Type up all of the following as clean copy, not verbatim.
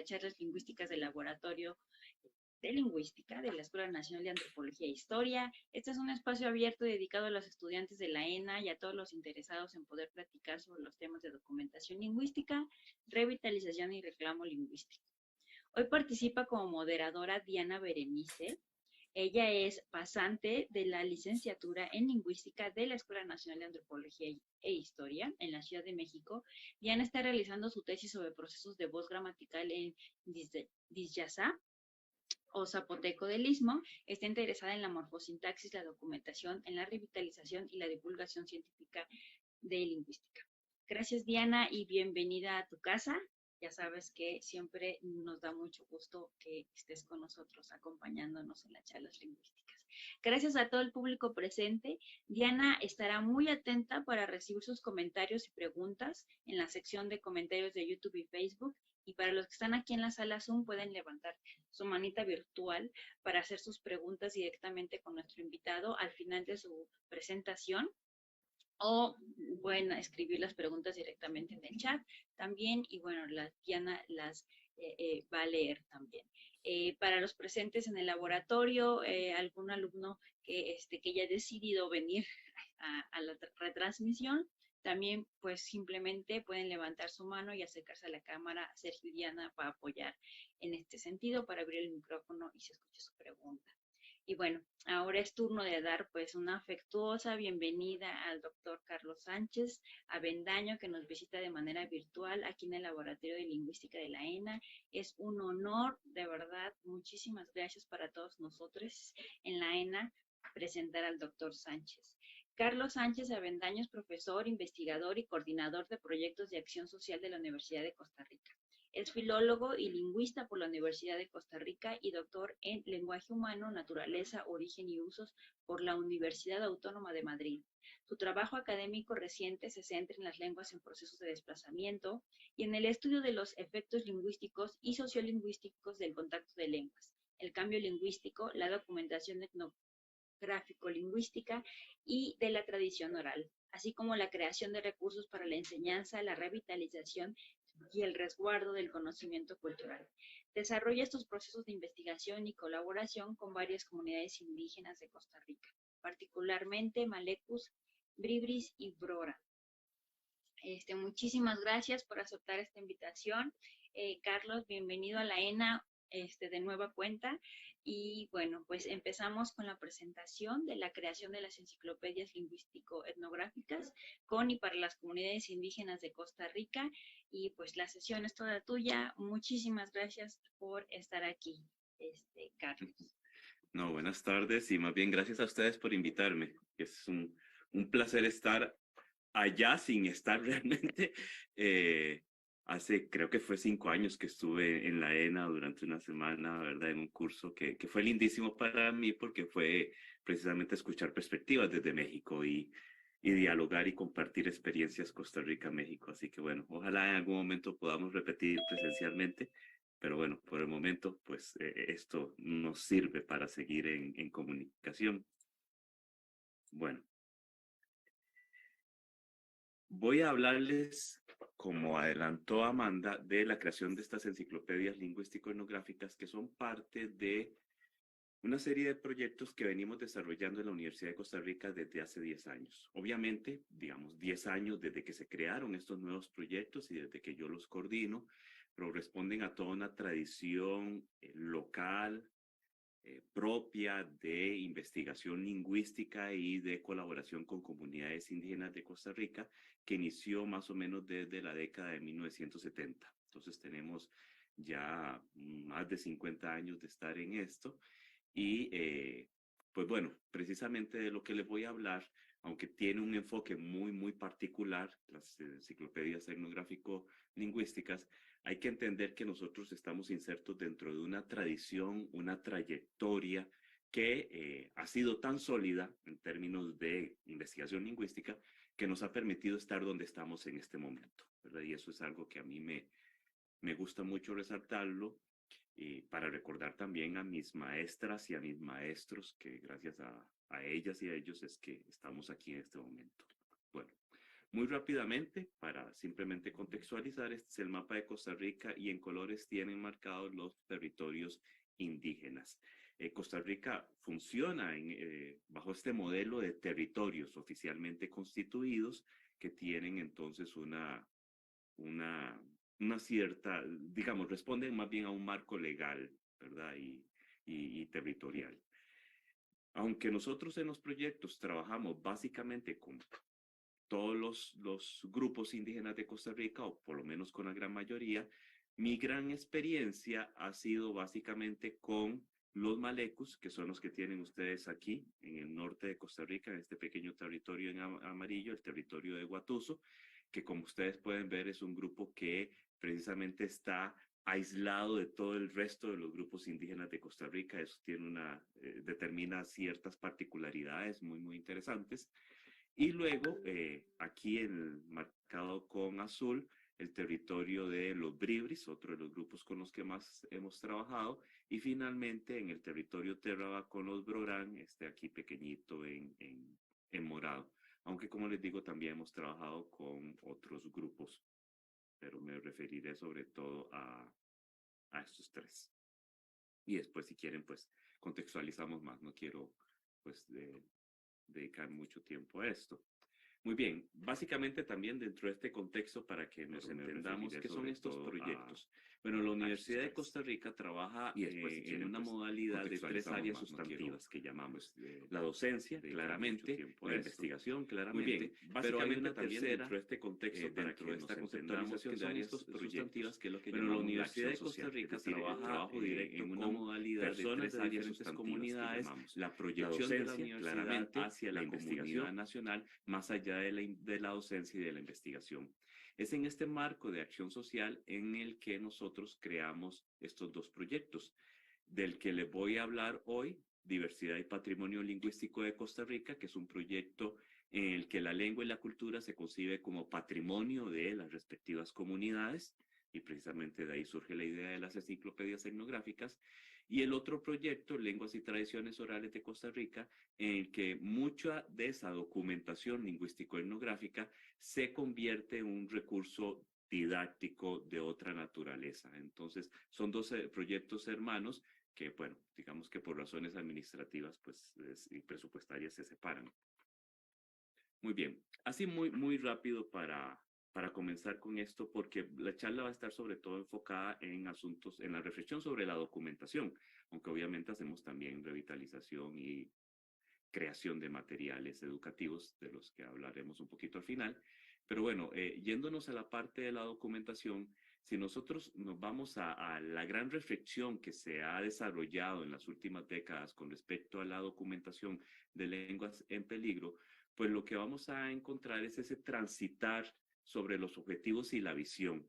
las charlas lingüísticas del Laboratorio de Lingüística de la Escuela Nacional de Antropología e Historia. Este es un espacio abierto dedicado a los estudiantes de la ENA y a todos los interesados en poder platicar sobre los temas de documentación lingüística, revitalización y reclamo lingüístico. Hoy participa como moderadora Diana Berenice. Ella es pasante de la licenciatura en Lingüística de la Escuela Nacional de Antropología e Historia en la Ciudad de México. Diana está realizando su tesis sobre procesos de voz gramatical en Dizyazá o zapoteco del Istmo. Está interesada en la morfosintaxis, la documentación, en la revitalización y la divulgación científica de lingüística. Gracias, Diana, y bienvenida a tu casa. Ya sabes que siempre nos da mucho gusto que estés con nosotros acompañándonos en las charlas lingüísticas. Gracias a todo el público presente. Diana estará muy atenta para recibir sus comentarios y preguntas en la sección de comentarios de YouTube y Facebook. Y para los que están aquí en la sala Zoom, pueden levantar su manita virtual para hacer sus preguntas directamente con nuestro invitado al final de su presentación, o pueden escribir las preguntas directamente en el chat también, y bueno, Diana las va a leer también. Para los presentes en el laboratorio, algún alumno que haya decidido venir a la retransmisión, también pues simplemente pueden levantar su mano y acercarse a la cámara. Sergio y Diana para apoyar en este sentido, para abrir el micrófono y se escuche su pregunta. Y bueno, ahora es turno de dar pues una afectuosa bienvenida al doctor Carlos Sánchez Avendaño, que nos visita de manera virtual aquí en el Laboratorio de Lingüística de la ENA. Es un honor, de verdad, muchísimas gracias para todos nosotros en la ENA presentar al doctor Sánchez. Carlos Sánchez Avendaño es profesor, investigador y coordinador de proyectos de acción social de la Universidad de Costa Rica. Es filólogo y lingüista por la Universidad de Costa Rica y doctor en lenguaje humano, naturaleza, origen y usos por la Universidad Autónoma de Madrid. Su trabajo académico reciente se centra en las lenguas en procesos de desplazamiento y en el estudio de los efectos lingüísticos y sociolingüísticos del contacto de lenguas, el cambio lingüístico, la documentación etnográfico-lingüística y de la tradición oral, así como la creación de recursos para la enseñanza, la revitalización y el resguardo del conocimiento cultural. Desarrolla estos procesos de investigación y colaboración con varias comunidades indígenas de Costa Rica, particularmente Malecus, Bribris y Brora. Muchísimas gracias por aceptar esta invitación. Carlos, bienvenido a la ENA de nueva cuenta. Y bueno, pues empezamos con la presentación de la creación de las enciclopedias lingüístico-etnográficas con y para las comunidades indígenas de Costa Rica. Y pues la sesión es toda tuya. Muchísimas gracias por estar aquí, Carlos. No, buenas tardes y más bien gracias a ustedes por invitarme. Es un placer estar allá sin estar realmente. Creo que fue 5 años que estuve en la ENA durante una semana, ¿verdad? En un curso que fue lindísimo para mí porque fue precisamente escuchar perspectivas desde México y dialogar y compartir experiencias Costa Rica-México. Así que bueno, ojalá en algún momento podamos repetir presencialmente. Pero bueno, por el momento, pues esto nos sirve para seguir en comunicación. Bueno, voy a hablarles, como adelantó Amanda, de la creación de estas enciclopedias lingüístico-etnográficas que son parte de una serie de proyectos que venimos desarrollando en la Universidad de Costa Rica desde hace 10 años. Obviamente, digamos, 10 años desde que se crearon estos nuevos proyectos y desde que yo los coordino, pero responden a toda una tradición local, propia de investigación lingüística y de colaboración con comunidades indígenas de Costa Rica, que inició más o menos desde la década de 1970. Entonces tenemos ya más de 50 años de estar en esto y pues bueno, precisamente de lo que les voy a hablar, aunque tiene un enfoque muy particular, las enciclopedias etnográfico-lingüísticas, hay que entender que nosotros estamos insertos dentro de una tradición, una trayectoria que ha sido tan sólida en términos de investigación lingüística que nos ha permitido estar donde estamos en este momento, ¿verdad? Y eso es algo que a mí me gusta mucho resaltarlo, y para recordar también a mis maestras y a mis maestros, que gracias a ellas y a ellos es que estamos aquí en este momento. Bueno, Muy rápidamente, para simplemente contextualizar, este es el mapa de Costa Rica y en colores tienen marcados los territorios indígenas. Costa Rica funciona bajo este modelo de territorios oficialmente constituidos que tienen entonces una, una cierta, digamos, responden más bien a un marco legal, ¿verdad? Y territorial. Aunque nosotros en los proyectos trabajamos básicamente con todos los grupos indígenas de Costa Rica, o por lo menos con la gran mayoría, mi gran experiencia ha sido básicamente con los malecos, que son los que tienen ustedes aquí en el norte de Costa Rica, en este pequeño territorio en amarillo, el territorio de Guatuso, que como ustedes pueden ver es un grupo que precisamente está aislado de todo el resto de los grupos indígenas de Costa Rica. Eso tiene determina ciertas particularidades muy interesantes. Y luego, aquí marcado con azul, el territorio de los Bribris, otro de los grupos con los que más hemos trabajado. Y finalmente, en el territorio Terraba con los Brorán, aquí pequeñito en morado. Aunque, como les digo, también hemos trabajado con otros grupos, pero me referiré sobre todo a estos tres. Y después, si quieren, pues contextualizamos más. No quiero, pues, dedicar mucho tiempo a esto. Muy bien, básicamente también dentro de este contexto para que nos entendamos qué son estos proyectos. Bueno, la Universidad de Costa Rica trabaja en una modalidad de 3 áreas sustantivas que llamamos la docencia, claramente, la investigación, claramente, pero hay una tercera dentro de este contexto para que esta conceptualización de áreas sustantivas que es lo que llamamos la Universidad de Costa Rica trabaja en una modalidad de 3 áreas sustantivas comunidades, la proyección de la universidad hacia la investigación nacional, más allá de la docencia y de la investigación. Es en este marco de acción social en el que nosotros creamos estos dos proyectos, del que les voy a hablar hoy, Diversidad y Patrimonio Lingüístico de Costa Rica, que es un proyecto en el que la lengua y la cultura se concibe como patrimonio de las respectivas comunidades, y precisamente de ahí surge la idea de las enciclopedias etnográficas. Y el otro proyecto, Lenguas y Tradiciones Orales de Costa Rica, en el que mucha de esa documentación lingüístico-etnográfica se convierte en un recurso didáctico de otra naturaleza. Entonces, son dos proyectos hermanos que, bueno, digamos que por razones administrativas pues, y presupuestarias se separan. Muy bien, así muy rápido para comenzar con esto, porque la charla va a estar sobre todo enfocada en asuntos, en la reflexión sobre la documentación, aunque obviamente hacemos también revitalización y creación de materiales educativos, de los que hablaremos un poquito al final. Pero bueno, yéndonos a la parte de la documentación, si nosotros nos vamos a la gran reflexión que se ha desarrollado en las últimas décadas con respecto a la documentación de lenguas en peligro, pues lo que vamos a encontrar es ese transitar sobre los objetivos y la visión.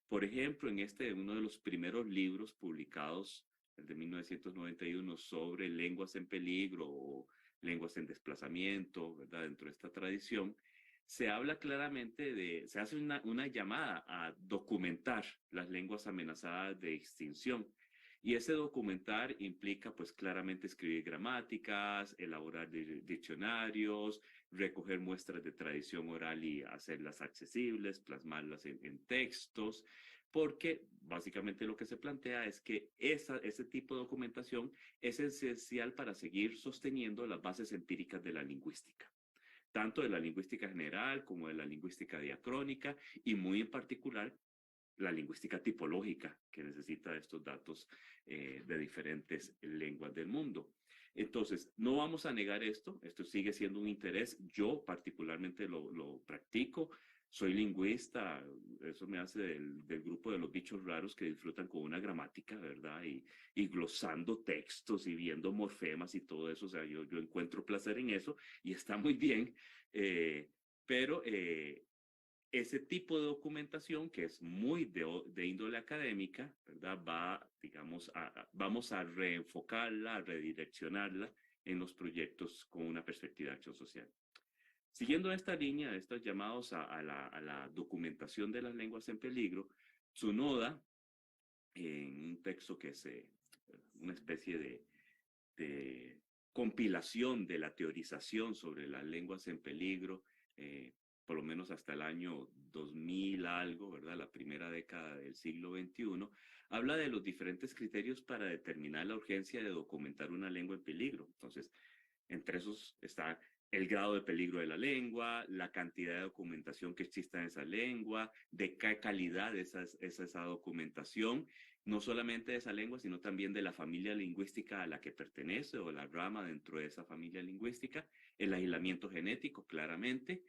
Por ejemplo, en uno de los primeros libros publicados, el de 1991, sobre lenguas en peligro o lenguas en desplazamiento, ¿verdad? Dentro de esta tradición, se habla claramente se hace una llamada a documentar las lenguas amenazadas de extinción. Y ese documentar implica pues claramente escribir gramáticas, elaborar diccionarios, recoger muestras de tradición oral y hacerlas accesibles, plasmarlas en textos, porque básicamente lo que se plantea es que ese tipo de documentación es esencial para seguir sosteniendo las bases empíricas de la lingüística, tanto de la lingüística general como de la lingüística diacrónica y muy en particular la lingüística tipológica, que necesita estos datos de diferentes lenguas del mundo. Entonces, no vamos a negar esto sigue siendo un interés, yo particularmente lo practico, soy lingüista, eso me hace del grupo de los bichos raros que disfrutan con una gramática, ¿verdad? Y glosando textos y viendo morfemas y todo eso, o sea, yo encuentro placer en eso y está muy bien, pero ese tipo de documentación, que es muy de índole académica, ¿verdad? Vamos a reenfocarla, a redireccionarla en los proyectos con una perspectiva de acción social. Siguiendo esta línea, estos llamados a la documentación de las lenguas en peligro, Tsunoda, en un texto que es una especie de compilación de la teorización sobre las lenguas en peligro, por lo menos hasta el año 2000 algo, ¿verdad? La primera década del siglo XXI, habla de los diferentes criterios para determinar la urgencia de documentar una lengua en peligro. Entonces, entre esos está el grado de peligro de la lengua, la cantidad de documentación que exista en esa lengua, de qué calidad es esa documentación, no solamente de esa lengua, sino también de la familia lingüística a la que pertenece o la rama dentro de esa familia lingüística, el aislamiento genético, claramente,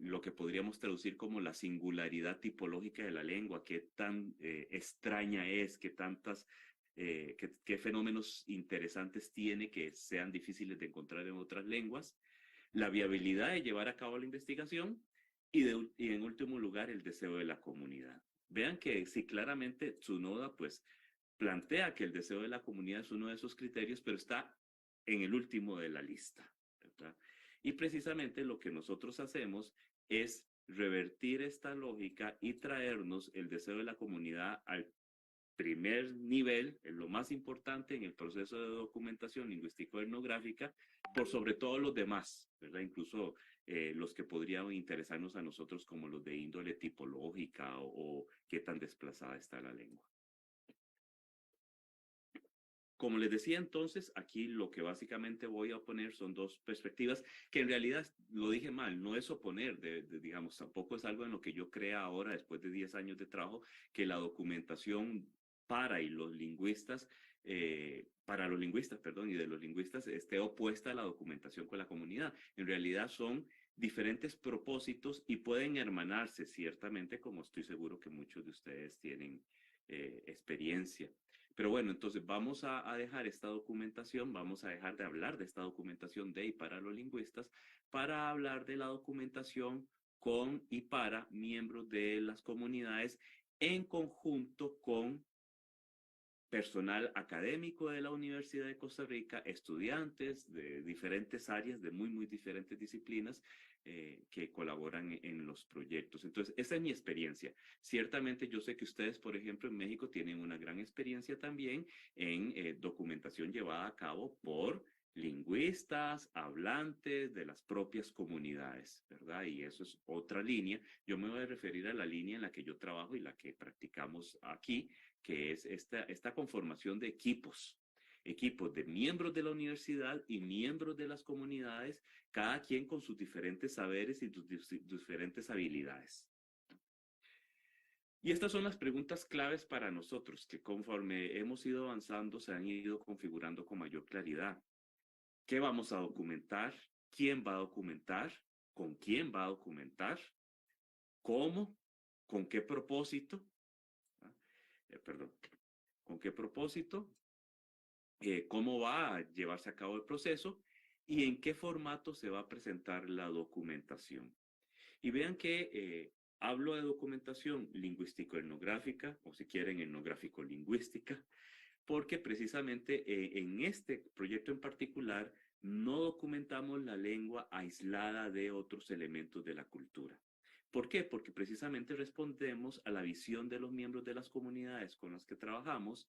lo que podríamos traducir como la singularidad tipológica de la lengua, qué tan extraña es, qué fenómenos interesantes tiene que sean difíciles de encontrar en otras lenguas, la viabilidad de llevar a cabo la investigación y en último lugar el deseo de la comunidad. Vean que sí, claramente Tsunoda pues plantea que el deseo de la comunidad es uno de esos criterios, pero está en el último de la lista, ¿verdad? Y precisamente lo que nosotros hacemos es revertir esta lógica y traernos el deseo de la comunidad al primer nivel, es lo más importante en el proceso de documentación lingüístico-etnográfica, por sobre todo los demás, ¿verdad? Incluso los que podrían interesarnos a nosotros como los de índole tipológica o qué tan desplazada está la lengua. Como les decía entonces, aquí lo que básicamente voy a oponer son dos perspectivas que en realidad, lo dije mal, no es oponer, digamos, tampoco es algo en lo que yo crea ahora, después de 10 años de trabajo, que la documentación para los lingüistas, perdón, y de los lingüistas esté opuesta a la documentación con la comunidad. En realidad son diferentes propósitos y pueden hermanarse, ciertamente, como estoy seguro que muchos de ustedes tienen experiencia. Pero bueno, entonces vamos a dejar esta documentación, vamos a dejar de hablar de esta documentación de y para los lingüistas para hablar de la documentación con y para miembros de las comunidades en conjunto con personal académico de la Universidad de Costa Rica, estudiantes de diferentes áreas, de muy diferentes disciplinas que colaboran en los proyectos. Entonces, esa es mi experiencia. Ciertamente yo sé que ustedes, por ejemplo, en México tienen una gran experiencia también en documentación llevada a cabo por lingüistas, hablantes de las propias comunidades, ¿verdad? Y eso es otra línea. Yo me voy a referir a la línea en la que yo trabajo y la que practicamos aquí, que es esta conformación de equipos de miembros de la universidad y miembros de las comunidades, cada quien con sus diferentes saberes y sus diferentes habilidades. Y estas son las preguntas claves para nosotros, que conforme hemos ido avanzando se han ido configurando con mayor claridad. ¿Qué vamos a documentar? ¿Quién va a documentar? ¿Con quién va a documentar? ¿Cómo? ¿Con qué propósito? Perdón. ¿Con qué propósito? ¿Cómo va a llevarse a cabo el proceso? ¿Y en qué formato se va a presentar la documentación? Y vean que hablo de documentación lingüístico-etnográfica, o si quieren, etnográfico-lingüística, porque precisamente en este proyecto en particular no documentamos la lengua aislada de otros elementos de la cultura. ¿Por qué? Porque precisamente respondemos a la visión de los miembros de las comunidades con las que trabajamos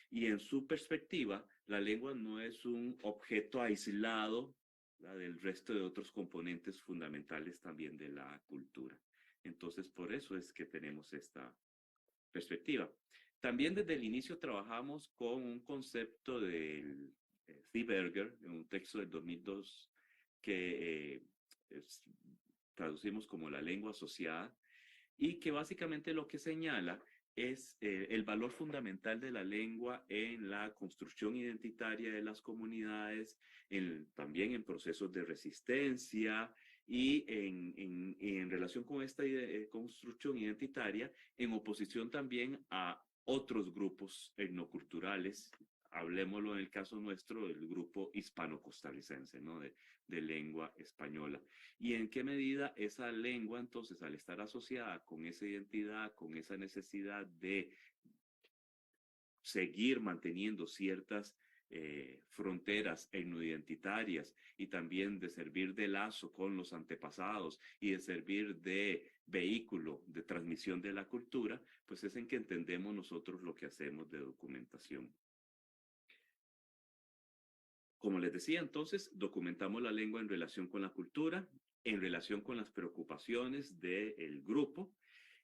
y en su perspectiva, la lengua no es un objeto aislado, ¿verdad?, del resto de otros componentes fundamentales también de la cultura. Entonces, por eso es que tenemos esta perspectiva. También desde el inicio trabajamos con un concepto del Thieberger, en un texto del 2002 que traducimos como la lengua asociada y que básicamente lo que señala es el valor fundamental de la lengua en la construcción identitaria de las comunidades, también en procesos de resistencia y en relación con esta construcción identitaria, en oposición también a otros grupos etnoculturales. Hablemoslo en el caso nuestro del grupo hispano-costarricense, ¿no? de lengua española. Y en qué medida esa lengua, entonces, al estar asociada con esa identidad, con esa necesidad de seguir manteniendo ciertas fronteras etnoidentitarias y también de servir de lazo con los antepasados y de servir de vehículo de transmisión de la cultura, pues es en que entendemos nosotros lo que hacemos de documentación. Como les decía, entonces, documentamos la lengua en relación con la cultura, en relación con las preocupaciones del grupo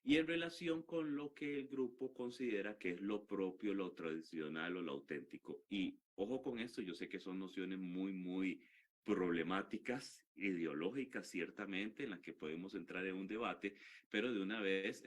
y en relación con lo que el grupo considera que es lo propio, lo tradicional o lo auténtico. Y ojo con esto, yo sé que son nociones muy problemáticas, ideológicas ciertamente, en las que podemos entrar en un debate, pero de una vez,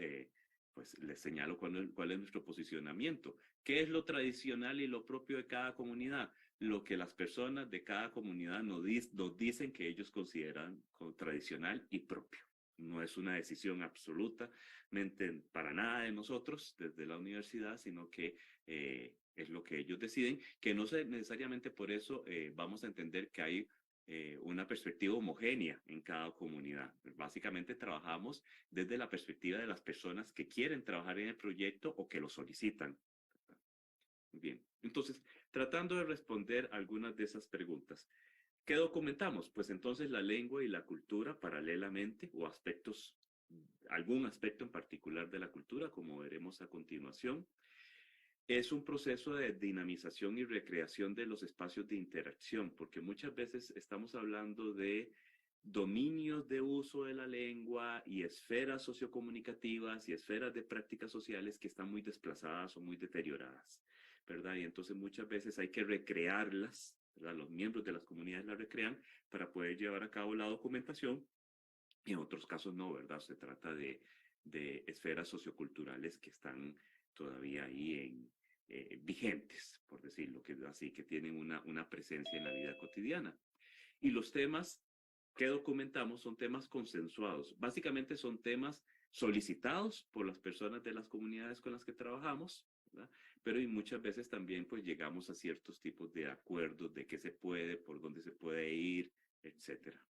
pues les señalo cuál es nuestro posicionamiento. ¿Qué es lo tradicional y lo propio de cada comunidad? Lo que las personas de cada comunidad nos dicen que ellos consideran tradicional y propio. No es una decisión absolutamente para nada de nosotros desde la universidad, sino que es lo que ellos deciden, que no necesariamente por eso vamos a entender que hay una perspectiva homogénea en cada comunidad. Básicamente trabajamos desde la perspectiva de las personas que quieren trabajar en el proyecto o que lo solicitan. Bien, entonces, tratando de responder algunas de esas preguntas, ¿qué documentamos? Pues entonces la lengua y la cultura paralelamente o aspectos, algún aspecto en particular de la cultura, como veremos a continuación. Es un proceso de dinamización y recreación de los espacios de interacción, porque muchas veces estamos hablando de dominios de uso de la lengua y esferas sociocomunicativas y esferas de prácticas sociales que están muy desplazadas o muy deterioradas, ¿verdad? Y entonces muchas veces hay que recrearlas, ¿verdad? Los miembros de las comunidades las recrean para poder llevar a cabo la documentación y en otros casos no, ¿verdad? Se trata de esferas socioculturales que están todavía ahí vigentes, por decirlo así, que tienen una presencia en la vida cotidiana. Y los temas que documentamos son temas consensuados. Básicamente son temas solicitados por las personas de las comunidades con las que trabajamos, ¿verdad? Pero y muchas veces también pues llegamos a ciertos tipos de acuerdos de qué se puede, por dónde se puede ir, etcétera.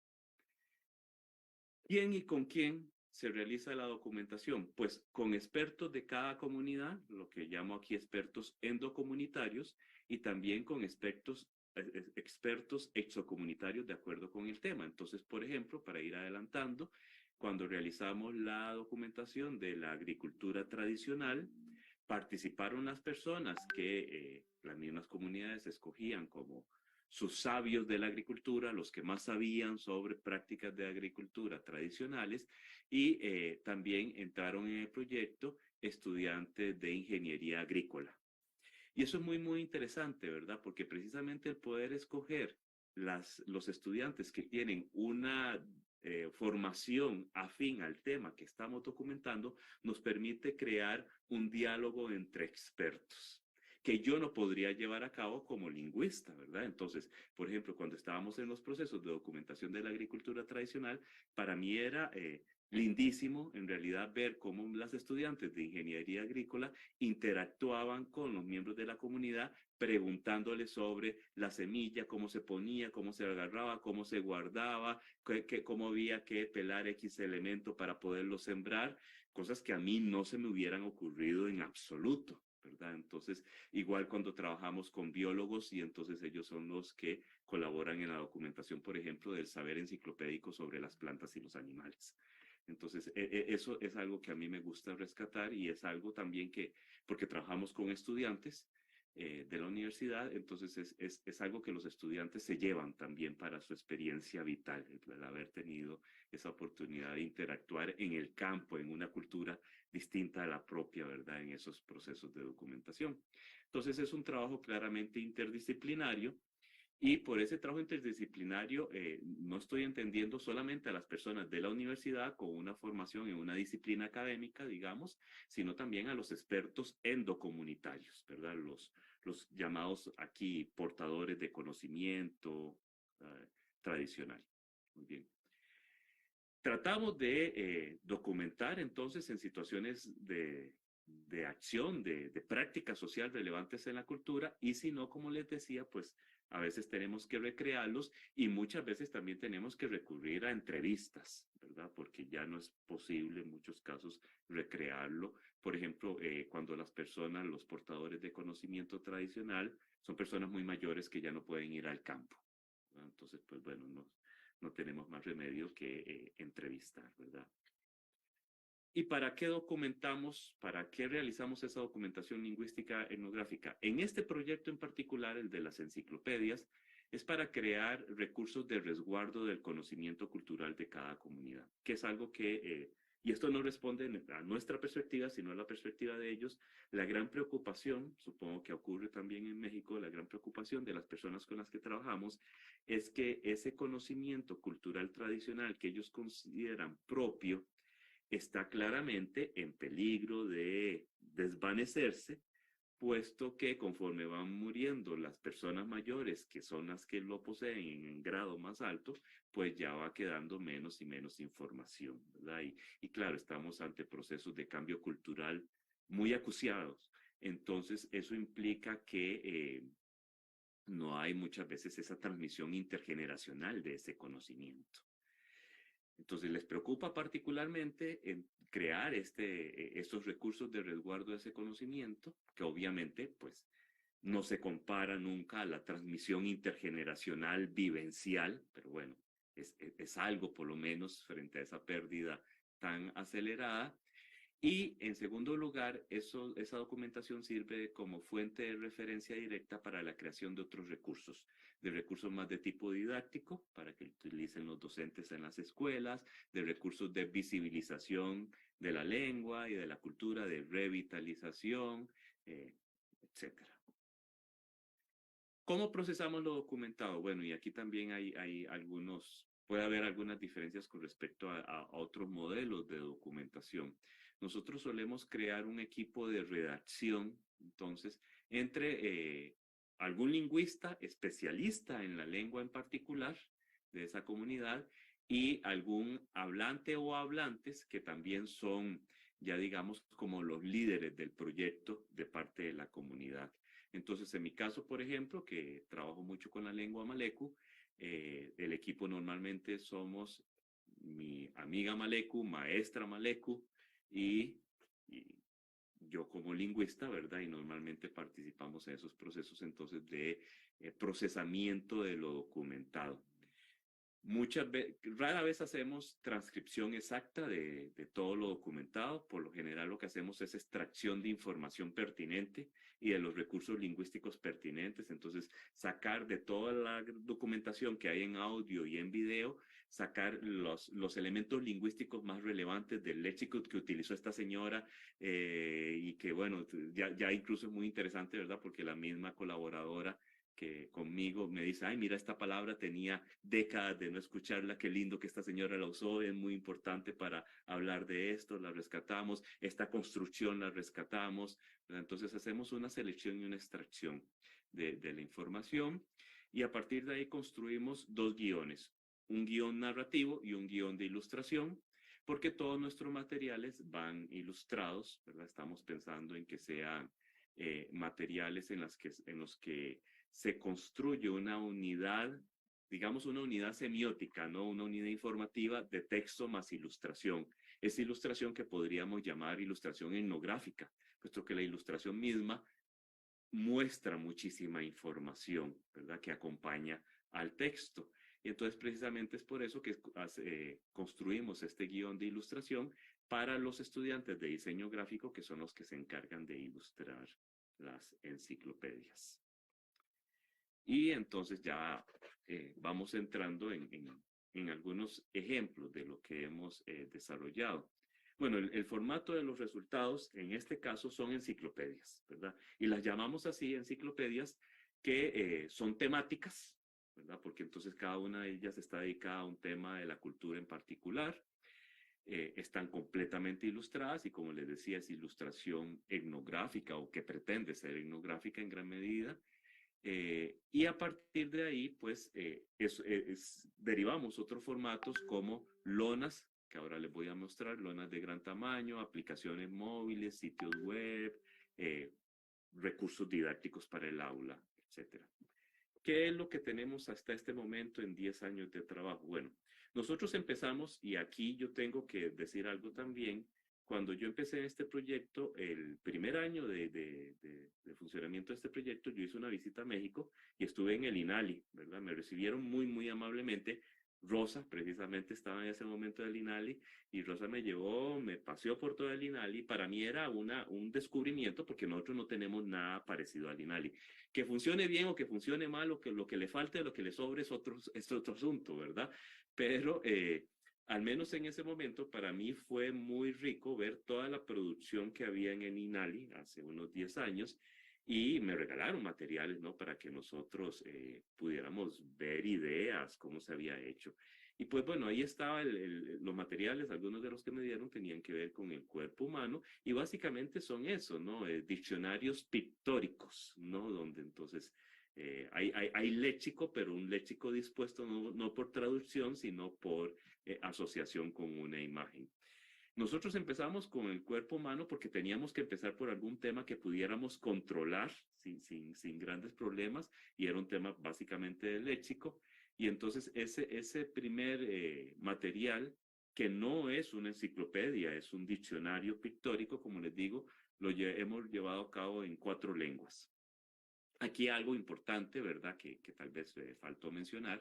¿Quién y con quién se realiza la documentación? Pues con expertos de cada comunidad, lo que llamo aquí expertos endocomunitarios, y también con expertos exocomunitarios de acuerdo con el tema. Entonces, por ejemplo, para ir adelantando, cuando realizamos la documentación de la agricultura tradicional, participaron las personas que las mismas comunidades escogían como sus sabios de la agricultura, los que más sabían sobre prácticas de agricultura tradicionales, y también entraron en el proyecto estudiantes de ingeniería agrícola. Y eso es muy interesante, ¿verdad? Porque precisamente el poder escoger los estudiantes que tienen una formación afín al tema que estamos documentando nos permite crear un diálogo entre expertos que yo no podría llevar a cabo como lingüista, ¿verdad? Entonces, por ejemplo, cuando estábamos en los procesos de documentación de la agricultura tradicional, para mí era lindísimo en realidad ver cómo las estudiantes de ingeniería agrícola interactuaban con los miembros de la comunidad preguntándoles sobre la semilla, cómo se ponía, cómo se agarraba, cómo se guardaba, cómo había que pelar X elemento para poderlo sembrar, cosas que a mí no se me hubieran ocurrido en absoluto, ¿verdad? Entonces, igual cuando trabajamos con biólogos y entonces ellos son los que colaboran en la documentación, por ejemplo, del saber enciclopédico sobre las plantas y los animales. Entonces, eso es algo que a mí me gusta rescatar y es algo también porque trabajamos con estudiantes de la universidad, entonces es algo que los estudiantes se llevan también para su experiencia vital, el haber tenido esa oportunidad de interactuar en el campo, en una cultura distinta a la propia, ¿verdad? En esos procesos de documentación. Entonces, es un trabajo claramente interdisciplinario. Y por ese trabajo interdisciplinario no estoy entendiendo solamente a las personas de la universidad con una formación en una disciplina académica, digamos, sino también a los expertos endocomunitarios, ¿verdad? Los llamados aquí portadores de conocimiento tradicional. Muy bien. Tratamos de documentar entonces en situaciones de acción, de práctica social relevantes en la cultura y si no, como les decía, pues a veces tenemos que recrearlos y muchas veces también tenemos que recurrir a entrevistas, ¿verdad? Porque ya no es posible en muchos casos recrearlo. Por ejemplo, cuando las personas, los portadores de conocimiento tradicional, son personas muy mayores que ya no pueden ir al campo, ¿verdad? Entonces, pues bueno, no tenemos más remedio que entrevistar, ¿verdad? ¿Y para qué documentamos, para qué realizamos esa documentación lingüística etnográfica? En este proyecto en particular, el de las enciclopedias, es para crear recursos de resguardo del conocimiento cultural de cada comunidad, que es algo que, y esto no responde a nuestra perspectiva, sino a la perspectiva de ellos, la gran preocupación, supongo que ocurre también en México, la gran preocupación de las personas con las que trabajamos, es que ese conocimiento cultural tradicional que ellos consideran propio, está claramente en peligro de desvanecerse, puesto que conforme van muriendo las personas mayores, que son las que lo poseen en grado más alto, pues ya va quedando menos y menos información, ¿verdad? Y claro, estamos ante procesos de cambio cultural muy acuciados. Entonces, eso implica que no hay muchas veces esa transmisión intergeneracional de ese conocimiento. Entonces les preocupa particularmente en crear estos recursos de resguardo de ese conocimiento, que obviamente pues no se compara nunca a la transmisión intergeneracional vivencial, pero bueno, es algo por lo menos frente a esa pérdida tan acelerada. Y en segundo lugar, esa documentación sirve como fuente de referencia directa para la creación de recursos más de tipo didáctico, para que utilicen los docentes en las escuelas, de recursos de visibilización de la lengua y de la cultura, de revitalización, etcétera. ¿Cómo procesamos lo documentado? Bueno, y aquí también puede haber algunas diferencias con respecto a otros modelos de documentación. Nosotros solemos crear un equipo de redacción, entonces, entre algún lingüista especialista en la lengua en particular de esa comunidad y algún hablante o hablantes que también son, ya digamos, como los líderes del proyecto de parte de la comunidad. Entonces, en mi caso, por ejemplo, que trabajo mucho con la lengua malecu, el equipo normalmente somos mi amiga malecu, maestra malecu y yo como lingüista, ¿verdad? Y normalmente participamos en esos procesos entonces de procesamiento de lo documentado. Rara vez hacemos transcripción exacta de todo lo documentado. Por lo general lo que hacemos es extracción de información pertinente y de los recursos lingüísticos pertinentes. Entonces, sacar de toda la documentación que hay en audio y en video, sacar los elementos lingüísticos más relevantes del léxico que utilizó esta señora y que, bueno, ya incluso es muy interesante, ¿verdad? Porque la misma colaboradora que conmigo me dice, ay, mira, esta palabra tenía décadas de no escucharla, qué lindo que esta señora la usó, es muy importante para hablar de esto, la rescatamos, esta construcción la rescatamos, ¿verdad? Entonces hacemos una selección y una extracción de la información y a partir de ahí construimos dos guiones, un guión narrativo y un guión de ilustración, porque todos nuestros materiales van ilustrados, ¿verdad? Estamos pensando en que sean materiales en los que se construye una unidad, digamos una unidad semiótica, ¿no? Una unidad informativa de texto más ilustración. Esa ilustración que podríamos llamar ilustración etnográfica, puesto que la ilustración misma muestra muchísima información, ¿verdad? Que acompaña al texto. Y entonces precisamente es por eso que construimos este guión de ilustración para los estudiantes de diseño gráfico, que son los que se encargan de ilustrar las enciclopedias. Y entonces ya vamos entrando en algunos ejemplos de lo que hemos desarrollado. Bueno, el formato de los resultados en este caso son enciclopedias, ¿verdad? Y las llamamos así enciclopedias que son temáticas, ¿verdad? Porque entonces cada una de ellas está dedicada a un tema de la cultura en particular. Están completamente ilustradas y como les decía es ilustración etnográfica o que pretende ser etnográfica en gran medida. Y a partir de ahí, pues, derivamos otros formatos como lonas, que ahora les voy a mostrar, lonas de gran tamaño, aplicaciones móviles, sitios web, recursos didácticos para el aula, etcétera. ¿Qué es lo que tenemos hasta este momento en 10 años de trabajo? Bueno, nosotros empezamos, y aquí yo tengo que decir algo también, cuando yo empecé este proyecto, el primer año de funcionamiento de este proyecto, yo hice una visita a México y estuve en el INALI, ¿verdad? Me recibieron muy, muy amablemente. Rosa precisamente estaba en ese momento del INALI y Rosa me llevó, me paseó por todo el INALI. Para mí era un descubrimiento porque nosotros no tenemos nada parecido al INALI. Que funcione bien o que funcione mal o que lo que le falte, lo que le sobre es otro asunto, ¿verdad? Pero al menos en ese momento para mí fue muy rico ver toda la producción que había en el INALI hace unos 10 años y me regalaron materiales, ¿no? Para que nosotros pudiéramos ver ideas, cómo se había hecho. Y pues bueno, ahí estaban los materiales, algunos de los que me dieron tenían que ver con el cuerpo humano y básicamente son eso, ¿no? Diccionarios pictóricos, ¿no? Donde entonces hay léxico, pero un léxico dispuesto no por traducción, sino por asociación con una imagen. Nosotros empezamos con el cuerpo humano porque teníamos que empezar por algún tema que pudiéramos controlar sin grandes problemas y era un tema básicamente del léxico. Y entonces ese primer material, que no es una enciclopedia, es un diccionario pictórico, como les digo, hemos llevado a cabo en 4 lenguas. Aquí algo importante, ¿verdad? Que tal vez faltó mencionar.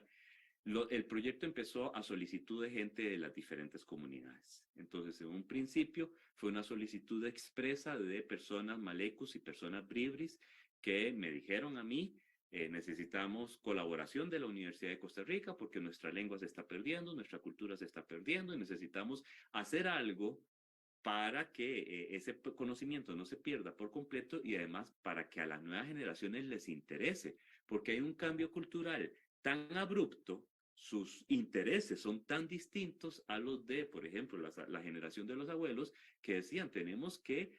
El proyecto empezó a solicitud de gente de las diferentes comunidades. Entonces, en un principio fue una solicitud expresa de personas malecus y personas bribris que me dijeron a mí, necesitamos colaboración de la Universidad de Costa Rica porque nuestra lengua se está perdiendo, nuestra cultura se está perdiendo y necesitamos hacer algo para que ese conocimiento no se pierda por completo y además para que a las nuevas generaciones les interese, porque hay un cambio cultural tan abrupto, sus intereses son tan distintos a los de, por ejemplo, la generación de los abuelos, que decían, tenemos que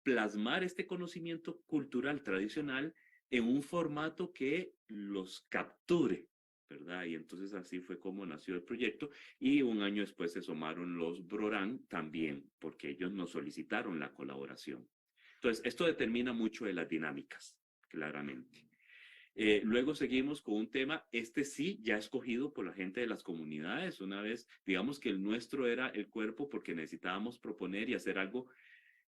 plasmar este conocimiento cultural tradicional en un formato que los capture, ¿verdad? Y entonces así fue como nació el proyecto y un año después se sumaron los Brorán también, porque ellos nos solicitaron la colaboración. Entonces, esto determina mucho de las dinámicas, claramente. Luego seguimos con un tema, este sí, ya escogido por la gente de las comunidades. Una vez, digamos que el nuestro era el cuerpo porque necesitábamos proponer y hacer algo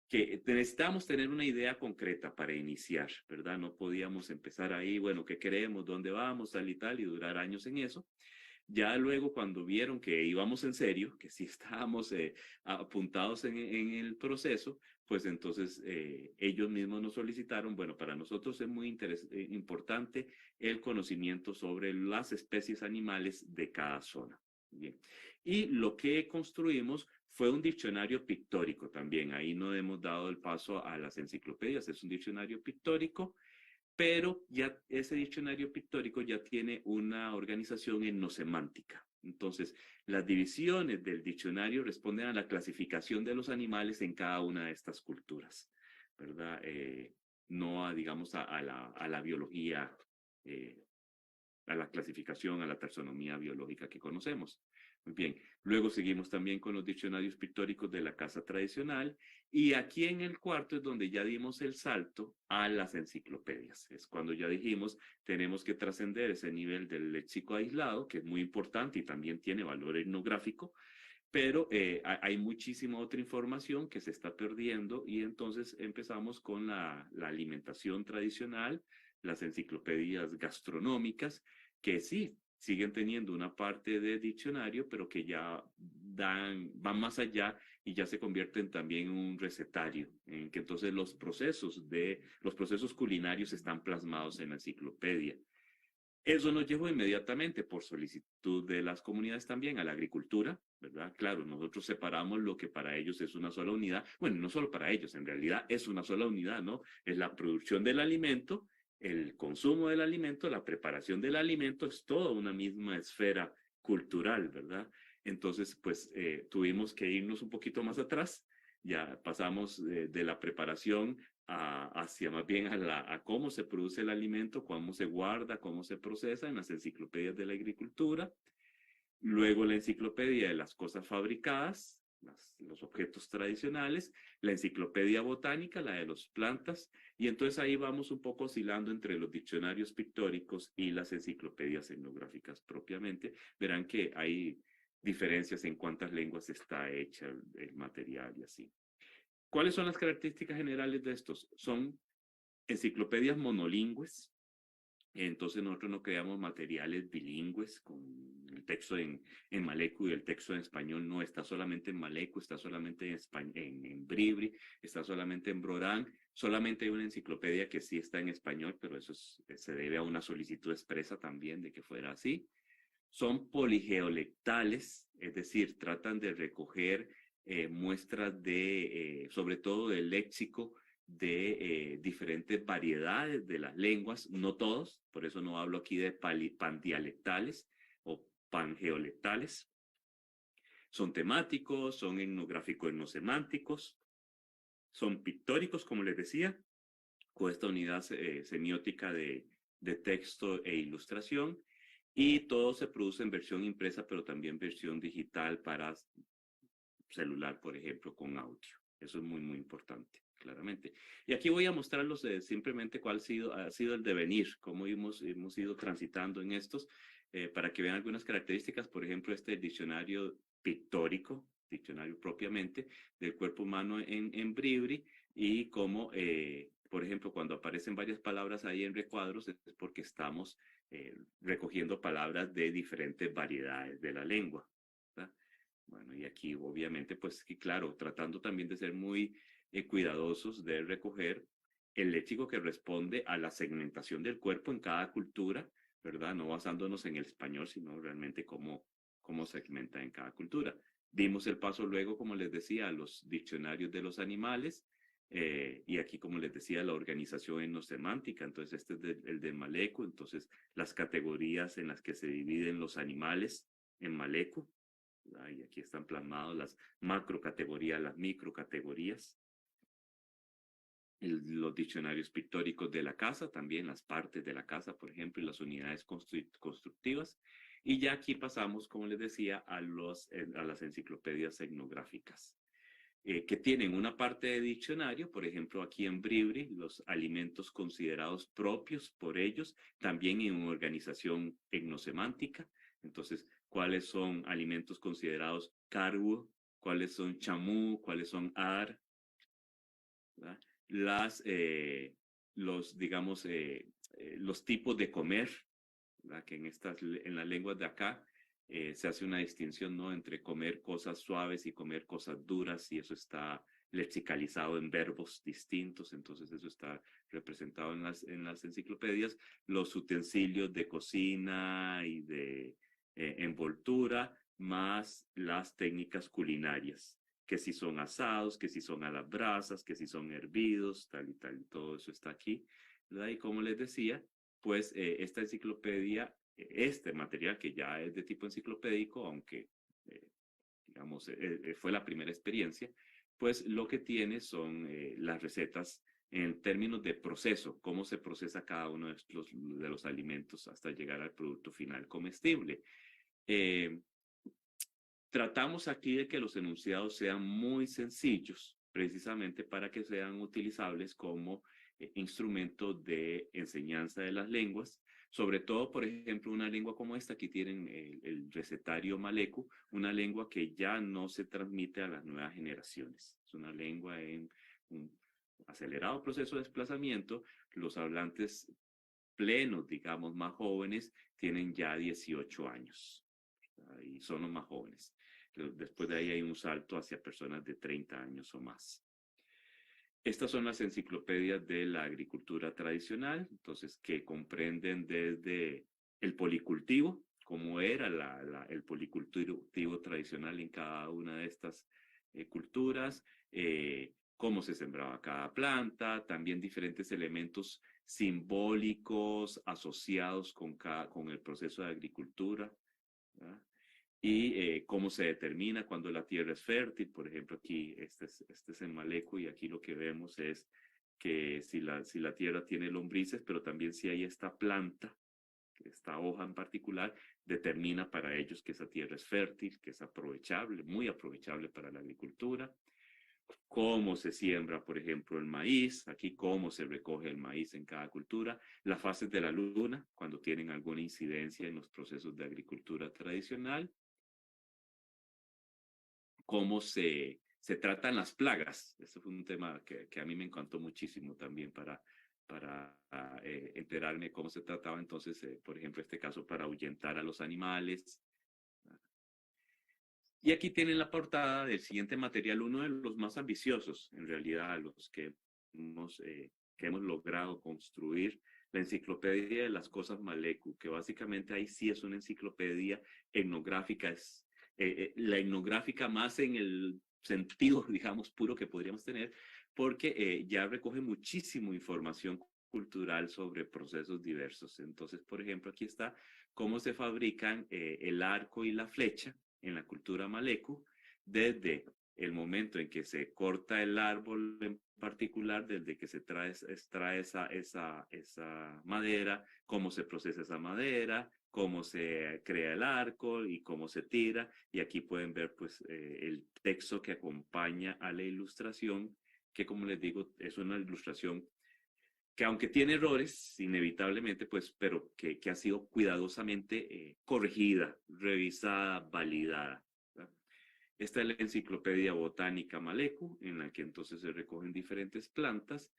que necesitábamos tener una idea concreta para iniciar, ¿verdad? No podíamos empezar ahí, bueno, ¿qué queremos? ¿Dónde vamos? Tal y durar años en eso. Ya luego cuando vieron que íbamos en serio, que sí estábamos apuntados en el proceso, pues entonces ellos mismos nos solicitaron, bueno, para nosotros es muy importante el conocimiento sobre las especies animales de cada zona. Bien. Y lo que construimos fue un diccionario pictórico también. Ahí no hemos dado el paso a las enciclopedias, es un diccionario pictórico, pero ya ese diccionario pictórico ya tiene una organización etnosemántica. Entonces, las divisiones del diccionario responden a la clasificación de los animales en cada una de estas culturas, ¿verdad? No a, digamos, a la biología, a la clasificación, a la taxonomía biológica que conocemos. Muy bien, luego seguimos también con los diccionarios pictóricos de la casa tradicional y aquí en el cuarto es donde ya dimos el salto a las enciclopedias. Es cuando ya dijimos tenemos que trascender ese nivel del léxico aislado, que es muy importante y también tiene valor etnográfico, pero hay muchísima otra información que se está perdiendo y entonces empezamos con la alimentación tradicional, las enciclopedias gastronómicas, que sí, siguen teniendo una parte de diccionario, pero que ya van más allá y ya se convierten también en un recetario, en que entonces los procesos culinarios están plasmados en la enciclopedia. Eso nos llevó inmediatamente, por solicitud de las comunidades también, a la agricultura, ¿verdad? Claro, nosotros separamos lo que para ellos es una sola unidad. Bueno, no solo para ellos, en realidad es una sola unidad, ¿no? Es la producción del alimento, el consumo del alimento, la preparación del alimento, es toda una misma esfera cultural, ¿verdad? Entonces, pues tuvimos que irnos un poquito más atrás. Ya pasamos de la preparación hacia más bien a cómo se produce el alimento, cómo se guarda, cómo se procesa en las enciclopedias de la agricultura. Luego la enciclopedia de las cosas fabricadas, los objetos tradicionales, la enciclopedia botánica, la de las plantas, y entonces ahí vamos un poco oscilando entre los diccionarios pictóricos y las enciclopedias etnográficas propiamente. Verán que hay diferencias en cuántas lenguas está hecha el material y así. ¿Cuáles son las características generales de estos? Son enciclopedias monolingües, Entonces nosotros no creamos materiales bilingües con el texto en maleco y el texto en español no está solamente en maleco, está solamente en bribri, está solamente en brorán. Solamente hay una enciclopedia que sí está en español, pero eso se debe a una solicitud expresa también de que fuera así. Son poligeolectales, es decir, tratan de recoger muestras de, sobre todo del léxico, de diferentes variedades de las lenguas, no todos, por eso no hablo aquí de pandialectales o pangeolectales. Son temáticos, son etnográfico-etnosemánticos, son pictóricos, como les decía, con esta unidad semiótica de texto e ilustración, y todo se produce en versión impresa, pero también versión digital para celular, por ejemplo, con audio. Eso es muy, muy importante, claramente. Y aquí voy a mostrarlos simplemente cuál ha sido el devenir, cómo hemos ido transitando en estos, para que vean algunas características. Por ejemplo, este diccionario pictórico, diccionario propiamente, del cuerpo humano en Bribri, y cómo, por ejemplo, cuando aparecen varias palabras ahí en recuadros, es porque estamos recogiendo palabras de diferentes variedades de la lengua, ¿verdad? Bueno, y aquí obviamente, pues, y claro, tratando también de ser muy cuidadosos de recoger el léxico que responde a la segmentación del cuerpo en cada cultura, ¿verdad? No basándonos en el español, sino realmente cómo segmenta en cada cultura. Dimos el paso luego, como les decía, a los diccionarios de los animales, y aquí, como les decía, la organización etnosemántica. Entonces, este es el de Maleco. Entonces, las categorías en las que se dividen los animales en Maleco. Y aquí están plasmadas las macrocategorías, las microcategorías. Los diccionarios pictóricos de la casa, también las partes de la casa, por ejemplo, y las unidades constructivas. Y ya aquí pasamos, como les decía, a las enciclopedias etnográficas, que tienen una parte de diccionario. Por ejemplo, aquí en Bribri, los alimentos considerados propios por ellos, también en una organización etnosemántica. Entonces, ¿cuáles son alimentos considerados cargo? ¿Cuáles son chamú? ¿Cuáles son ar? ¿Verdad? Digamos, los tipos de comer, ¿verdad? Que en las lenguas de acá se hace una distinción, ¿no? Entre comer cosas suaves y comer cosas duras, y eso está lexicalizado en verbos distintos. Entonces eso está representado en las enciclopedias. Los utensilios de cocina y de envoltura, más las técnicas culinarias, que si son asados, que si son a las brasas, que si son hervidos, tal y tal, todo eso está aquí, ¿verdad? Y como les decía, pues esta enciclopedia, este material que ya es de tipo enciclopédico, aunque digamos fue la primera experiencia, pues lo que tiene son las recetas en términos de proceso, cómo se procesa cada uno de los alimentos hasta llegar al producto final comestible. Tratamos aquí de que los enunciados sean muy sencillos, precisamente para que sean utilizables como instrumento de enseñanza de las lenguas. Sobre todo, por ejemplo, una lengua como esta, aquí tienen el recetario maleco, una lengua que ya no se transmite a las nuevas generaciones. Es una lengua en un acelerado proceso de desplazamiento. Los hablantes plenos, digamos, más jóvenes, tienen ya 18 años, y son los más jóvenes. Después de ahí hay un salto hacia personas de 30 años o más. Estas son las enciclopedias de la agricultura tradicional, entonces, que comprenden desde el policultivo, cómo era el policultivo tradicional en cada una de estas culturas, cómo se sembraba cada planta, también diferentes elementos simbólicos asociados con el proceso de agricultura, ¿verdad? Y cómo se determina cuando la tierra es fértil. Por ejemplo, aquí este es en Maleco, y aquí lo que vemos es que si la tierra tiene lombrices, pero también si hay esta planta, esta hoja en particular, determina para ellos que esa tierra es fértil, que es aprovechable, muy aprovechable para la agricultura. Cómo se siembra, por ejemplo, el maíz, aquí cómo se recoge el maíz en cada cultura, las fases de la luna, cuando tienen alguna incidencia en los procesos de agricultura tradicional, cómo se tratan las plagas. Eso fue un tema que a mí me encantó muchísimo también enterarme cómo se trataba. Entonces, por ejemplo, este caso para ahuyentar a los animales. Y aquí tienen la portada del siguiente material, uno de los más ambiciosos, en realidad, los que hemos logrado construir, la Enciclopedia de las Cosas Malecu, que básicamente ahí sí es una enciclopedia etnográfica, es la etnográfica más en el sentido, digamos, puro que podríamos tener, porque ya recoge muchísima información cultural sobre procesos diversos. Entonces, por ejemplo, aquí está cómo se fabrican el arco y la flecha en la cultura malecu, desde el momento en que se corta el árbol en particular, desde que se extrae esa madera, cómo se procesa esa madera, cómo se crea el arco y cómo se tira. Y aquí pueden ver pues el texto que acompaña a la ilustración, que como les digo, es una ilustración que aunque tiene errores, inevitablemente, pues, pero que ha sido cuidadosamente corregida, revisada, validada. ¿Verdad? Esta es la Enciclopedia Botánica Malecu, en la que entonces se recogen diferentes plantas.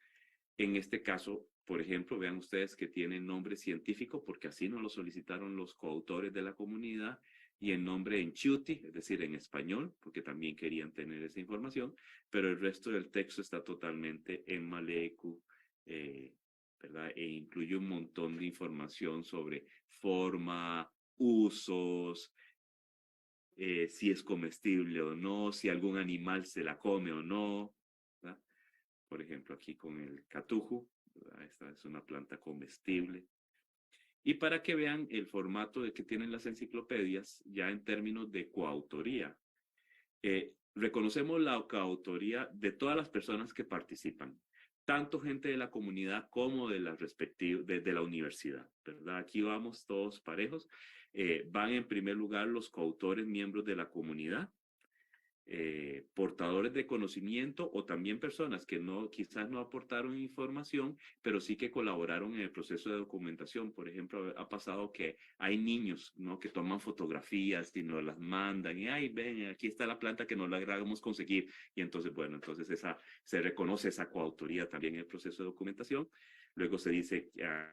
En este caso, por ejemplo, vean ustedes que tiene nombre científico, porque así nos lo solicitaron los coautores de la comunidad, y el nombre en Chuti, es decir, en español, porque también querían tener esa información, pero el resto del texto está totalmente en Malecu, eh, ¿verdad? E incluye un montón de información sobre forma, usos, si es comestible o no, si algún animal se la come o no, ¿verdad? Por ejemplo, aquí con el catuju, ¿verdad? Esta es una planta comestible. Y para que vean el formato de que tienen las enciclopedias, ya en términos de coautoría, reconocemos la coautoría de todas las personas que participan, tanto gente de la comunidad como de de la universidad, ¿verdad? Aquí vamos todos parejos. Van en primer lugar los coautores, miembros de la comunidad, portadores de conocimiento o también personas que quizás no aportaron información, pero sí que colaboraron en el proceso de documentación. Por ejemplo, ha pasado que hay niños, ¿no?, que toman fotografías y nos las mandan y, ay, ven, aquí está la planta que no la logramos conseguir. Y entonces, bueno, entonces se reconoce esa coautoría también en el proceso de documentación. Luego se dice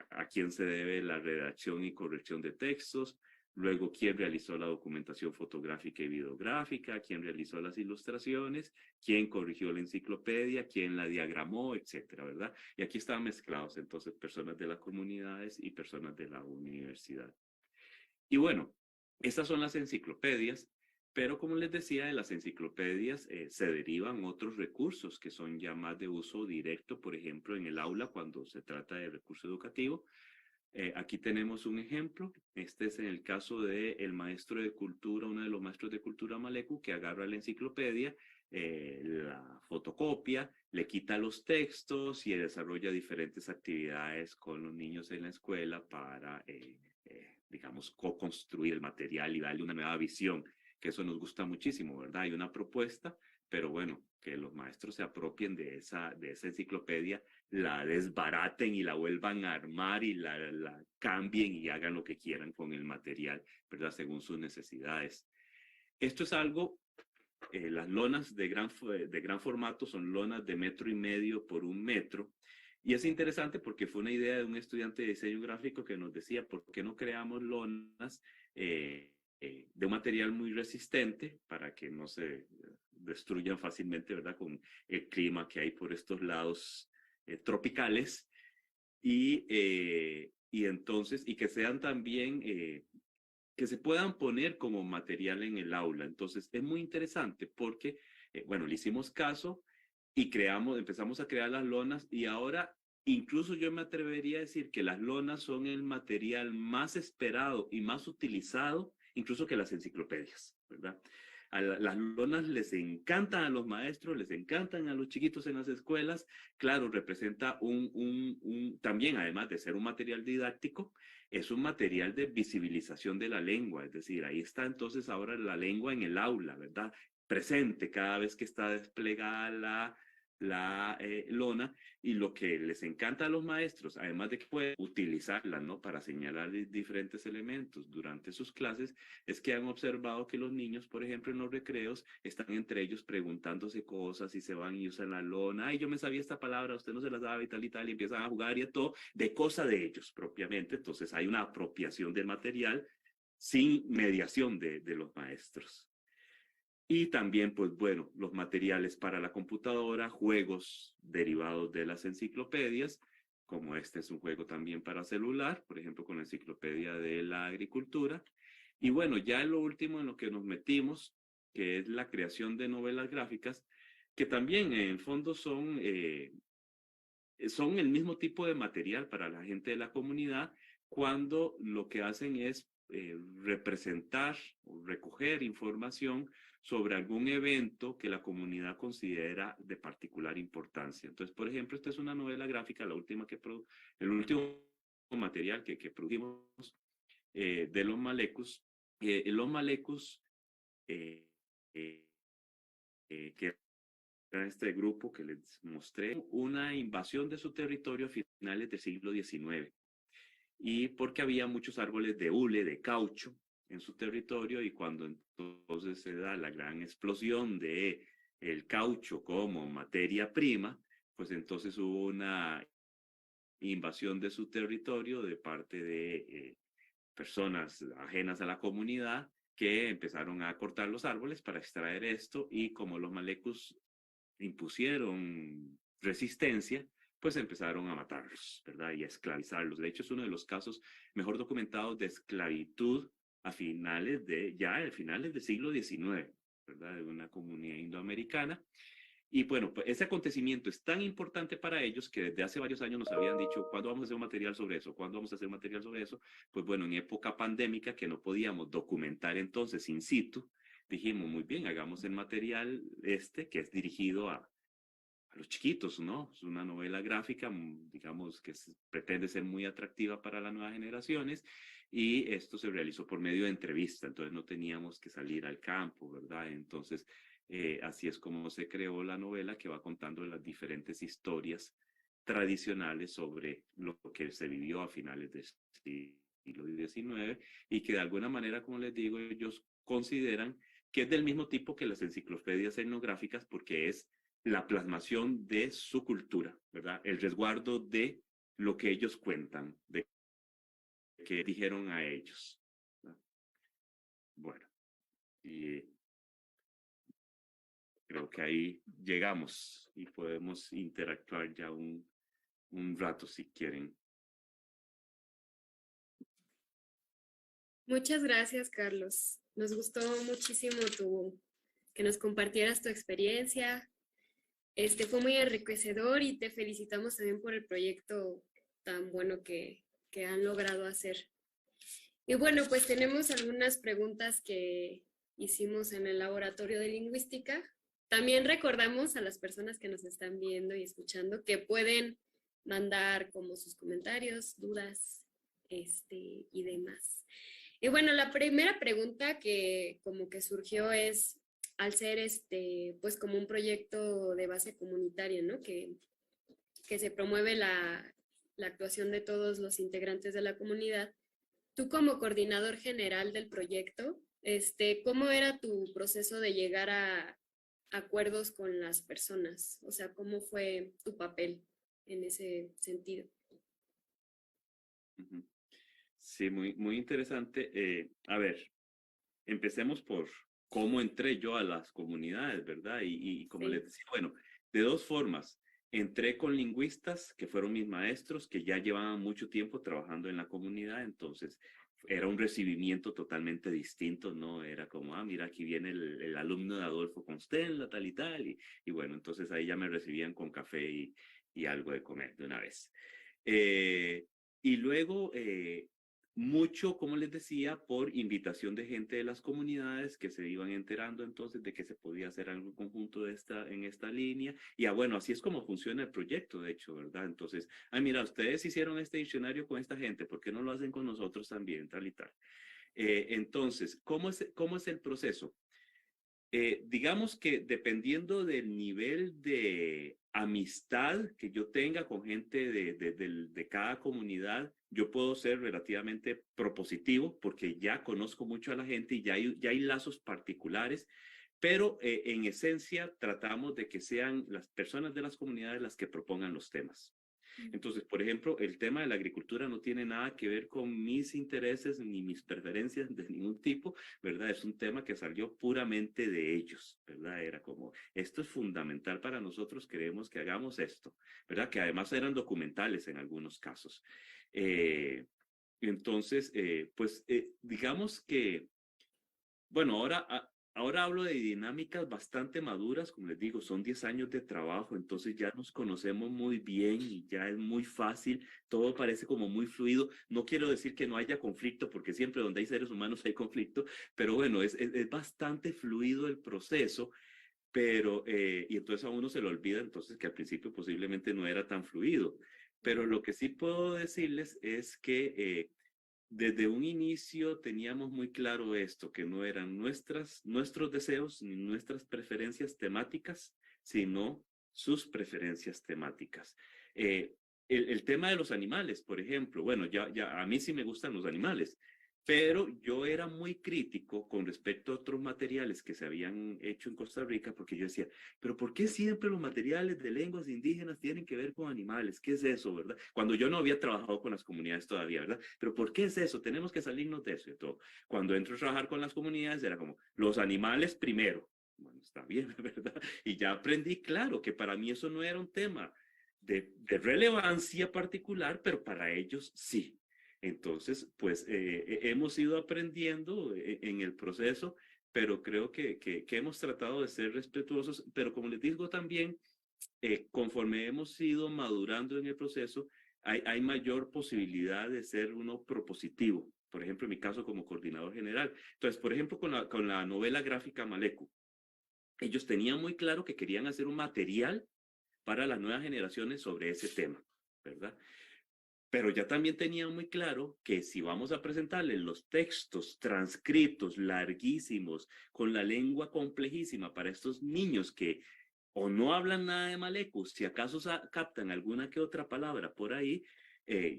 a quién se debe la redacción y corrección de textos. Luego, quién realizó la documentación fotográfica y videográfica, quién realizó las ilustraciones, quién corrigió la enciclopedia, quién la diagramó, etcétera, ¿verdad? Y aquí están mezclados entonces personas de las comunidades y personas de la universidad. Y bueno, estas son las enciclopedias, pero como les decía, de las enciclopedias se derivan otros recursos que son ya más de uso directo, por ejemplo, en el aula cuando se trata de recurso educativo. Aquí tenemos un ejemplo. Este es en el caso del maestro de cultura, uno de los maestros de cultura malecu, que agarra la enciclopedia, la fotocopia, le quita los textos y desarrolla diferentes actividades con los niños en la escuela para, digamos, co-construir el material y darle una nueva visión, que eso nos gusta muchísimo, ¿verdad? Hay una propuesta, pero bueno, que los maestros se apropien de esa enciclopedia, la desbaraten y la vuelvan a armar y la cambien y hagan lo que quieran con el material, ¿verdad? Según sus necesidades. Esto es algo, las lonas de gran formato son lonas de 1,5 metros por 1 metro. Y es interesante porque fue una idea de un estudiante de diseño gráfico que nos decía, ¿por qué no creamos lonas de un material muy resistente para que no se destruyan fácilmente, ¿verdad? Con el clima que hay por estos lados tropicales y entonces, y que sean también, que se puedan poner como material en el aula. Entonces, es muy interesante porque, bueno, le hicimos caso y empezamos a crear las lonas y ahora incluso yo me atrevería a decir que las lonas son el material más esperado y más utilizado, incluso que las enciclopedias, ¿verdad? Las lonas les encantan a los maestros, les encantan a los chiquitos en las escuelas. Claro, representa también, además de ser un material didáctico, es un material de visibilización de la lengua. Es decir, ahí está entonces ahora la lengua en el aula, ¿verdad? Presente cada vez que está desplegada lona, y lo que les encanta a los maestros, además de que pueden utilizarla, ¿no?, para señalar diferentes elementos durante sus clases, es que han observado que los niños, por ejemplo, en los recreos, están entre ellos preguntándose cosas y se van y usan la lona. Ay, yo me sabía esta palabra, usted no se la sabe y tal, y empiezan a jugar y todo, de cosa de ellos propiamente. Entonces hay una apropiación del material sin mediación de los maestros. Y también, pues bueno, los materiales para la computadora, juegos derivados de las enciclopedias, como este es un juego también para celular, por ejemplo, con la enciclopedia de la agricultura. Y bueno, ya en lo último en lo que nos metimos, que es la creación de novelas gráficas, que también en el fondo son el mismo tipo de material para la gente de la comunidad, cuando lo que hacen es representar o recoger información sobre algún evento que la comunidad considera de particular importancia. Entonces, por ejemplo, esta es una novela gráfica, la última el último material que produjimos, de los Malecos. Los Malecos, eh, eh, que era este grupo que les mostré, una invasión de su territorio a finales del siglo XIX, y porque había muchos árboles de hule, de caucho, en su territorio, y cuando entonces se da la gran explosión de el caucho como materia prima, pues entonces hubo una invasión de su territorio de parte de personas ajenas a la comunidad, que empezaron a cortar los árboles para extraer esto, y como los malecos impusieron resistencia, pues empezaron a matarlos, ¿verdad? Y a esclavizarlos. De hecho, es uno de los casos mejor documentados de esclavitud a finales del siglo XIX, ¿verdad? De una comunidad indoamericana. Y bueno, pues ese acontecimiento es tan importante para ellos que desde hace varios años nos habían dicho: ¿cuándo vamos a hacer un material sobre eso? ¿Cuándo vamos a hacer un material sobre eso? Pues bueno, en época pandémica, que no podíamos documentar entonces in situ, dijimos: muy bien, hagamos el material que es dirigido a los chiquitos, ¿no? Es una novela gráfica, digamos, que pretende ser muy atractiva para las nuevas generaciones, y esto se realizó por medio de entrevista, entonces no teníamos que salir al campo, ¿verdad? Entonces, así es como se creó la novela, que va contando las diferentes historias tradicionales sobre lo que se vivió a finales del siglo XIX, y que de alguna manera, como les digo, ellos consideran que es del mismo tipo que las enciclopedias etnográficas, porque es la plasmación de su cultura, ¿verdad? El resguardo de lo que ellos cuentan, de que dijeron a ellos, ¿verdad? Bueno, y creo que ahí llegamos y podemos interactuar ya un rato si quieren. Muchas gracias, Carlos. Nos gustó muchísimo que nos compartieras tu experiencia. Fue muy enriquecedor, y te felicitamos también por el proyecto tan bueno que han logrado hacer. Y bueno, pues tenemos algunas preguntas que hicimos en el laboratorio de lingüística. También recordamos a las personas que nos están viendo y escuchando que pueden mandar como sus comentarios, dudas, y demás. Y bueno, la primera pregunta que como que surgió es, al ser pues como un proyecto de base comunitaria, ¿no? Que se promueve la actuación de todos los integrantes de la comunidad. Tú, como coordinador general del proyecto, ¿cómo era tu proceso de llegar a acuerdos con las personas? O sea, ¿cómo fue tu papel en ese sentido? Sí, muy, muy interesante. A ver, empecemos por cómo entré yo a las comunidades, ¿verdad? Y como Sí. les decía, bueno, de dos formas. Entré con lingüistas que fueron mis maestros, que ya llevaban mucho tiempo trabajando en la comunidad, entonces era un recibimiento totalmente distinto, ¿no? Era como: ah, mira, aquí viene el alumno de Adolfo Constella, tal y tal, y bueno, entonces ahí ya me recibían con café y algo de comer de una vez. Eh, y luego, mucho, como les decía, por invitación de gente de las comunidades que se iban enterando entonces de que se podía hacer algo conjunto en esta línea. Y bueno, así es como funciona el proyecto, de hecho, ¿verdad? Entonces: ay, mira, ustedes hicieron este diccionario con esta gente, ¿por qué no lo hacen con nosotros también, tal y tal? Entonces, ¿cómo es el proceso? Digamos que dependiendo del nivel de amistad que yo tenga con gente de cada comunidad, yo puedo ser relativamente propositivo porque ya conozco mucho a la gente y ya hay lazos particulares, pero en esencia tratamos de que sean las personas de las comunidades las que propongan los temas. Entonces, por ejemplo, el tema de la agricultura no tiene nada que ver con mis intereses ni mis preferencias de ningún tipo, ¿verdad? Es un tema que salió puramente de ellos, ¿verdad? Era como, esto es fundamental para nosotros, queremos que hagamos esto, ¿verdad? Que además eran documentales en algunos casos. Entonces, digamos que, bueno, ahora hablo de dinámicas bastante maduras, como les digo, son 10 años de trabajo, entonces ya nos conocemos muy bien y ya es muy fácil, todo parece como muy fluido. No quiero decir que no haya conflicto, porque siempre donde hay seres humanos hay conflicto, pero bueno, es bastante fluido el proceso, pero, y entonces a uno se le olvida entonces que al principio posiblemente no era tan fluido. Pero lo que sí puedo decirles es que desde un inicio teníamos muy claro esto, que no eran nuestros deseos ni nuestras preferencias temáticas, sino sus preferencias temáticas. El tema de los animales, por ejemplo, bueno, ya a mí sí me gustan los animales, pero yo era muy crítico con respecto a otros materiales que se habían hecho en Costa Rica, porque yo decía, pero ¿por qué siempre los materiales de lenguas indígenas tienen que ver con animales? ¿Qué es eso, verdad? Cuando yo no había trabajado con las comunidades todavía, ¿verdad? Pero ¿por qué es eso? Tenemos que salirnos de eso y todo. Cuando entro a trabajar con las comunidades era como, los animales primero. Bueno, está bien, ¿verdad? Y ya aprendí, claro, que para mí eso no era un tema de relevancia particular, pero para ellos sí. Entonces, pues hemos ido aprendiendo en el proceso, pero creo que hemos tratado de ser respetuosos, pero como les digo también, conforme hemos ido madurando en el proceso, hay mayor posibilidad de ser uno propositivo. Por ejemplo, en mi caso como coordinador general. Entonces, por ejemplo, con la novela gráfica Malecu, ellos tenían muy claro que querían hacer un material para las nuevas generaciones sobre ese tema, ¿verdad? Pero ya también tenía muy claro que si vamos a presentarles los textos transcritos larguísimos con la lengua complejísima para estos niños que o no hablan nada de Malecu, si acaso captan alguna que otra palabra por ahí,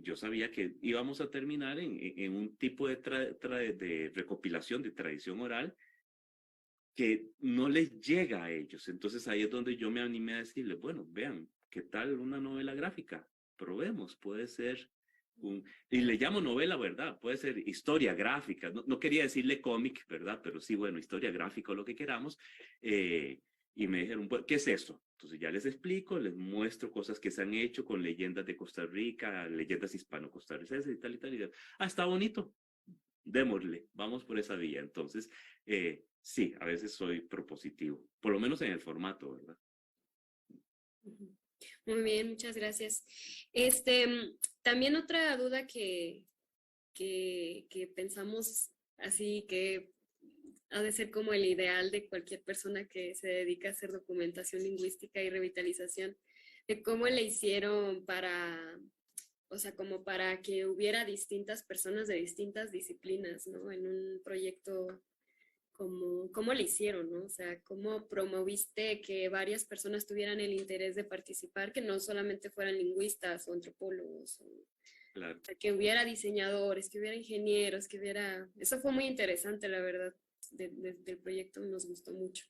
yo sabía que íbamos a terminar en un tipo de recopilación de tradición oral que no les llega a ellos. Entonces ahí es donde yo me animé a decirles, bueno, vean, ¿qué tal una novela gráfica? Probemos, puede ser y le llamo novela, ¿verdad? Puede ser historia gráfica, no quería decirle cómic, ¿verdad? Pero sí, bueno, historia gráfica o lo que queramos. Y me dijeron, ¿qué es esto? Entonces ya les explico, les muestro cosas que se han hecho con leyendas de Costa Rica, leyendas hispano-costarricenses y tal y tal. Y está bonito, démosle, vamos por esa vía. Entonces, sí, a veces soy propositivo, por lo menos en el formato, ¿verdad? Muy bien, muchas gracias. También otra duda que pensamos así que ha de ser como el ideal de cualquier persona que se dedica a hacer documentación lingüística y revitalización, de cómo le hicieron o sea, como para que hubiera distintas personas de distintas disciplinas, ¿no? En un proyecto ¿cómo le hicieron, ¿no? O sea, ¿cómo promoviste que varias personas tuvieran el interés de participar, que no solamente fueran lingüistas o antropólogos, Claro. o sea, que hubiera diseñadores, que hubiera ingenieros, que hubiera... Eso fue muy interesante, la verdad, del proyecto, nos gustó mucho.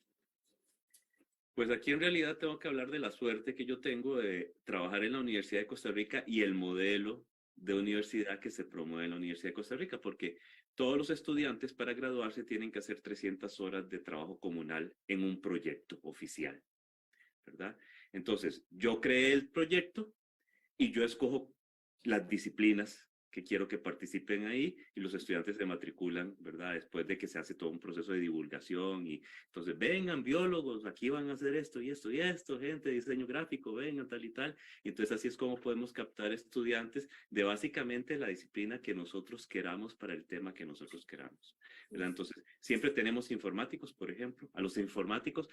Pues aquí en realidad tengo que hablar de la suerte que yo tengo de trabajar en la Universidad de Costa Rica y el modelo de universidad que se promueve en la Universidad de Costa Rica, porque todos los estudiantes para graduarse tienen que hacer 300 horas de trabajo comunal en un proyecto oficial, ¿verdad? Entonces, yo creé el proyecto y yo escojo las disciplinas que quiero que participen ahí y los estudiantes se matriculan, ¿verdad? Después de que se hace todo un proceso de divulgación y entonces vengan biólogos, aquí van a hacer esto y esto y esto, gente de diseño gráfico, vengan tal y tal. Y entonces así es como podemos captar estudiantes de básicamente la disciplina que nosotros queramos para el tema que nosotros queramos, ¿verdad? Entonces siempre tenemos informáticos, por ejemplo, a los informáticos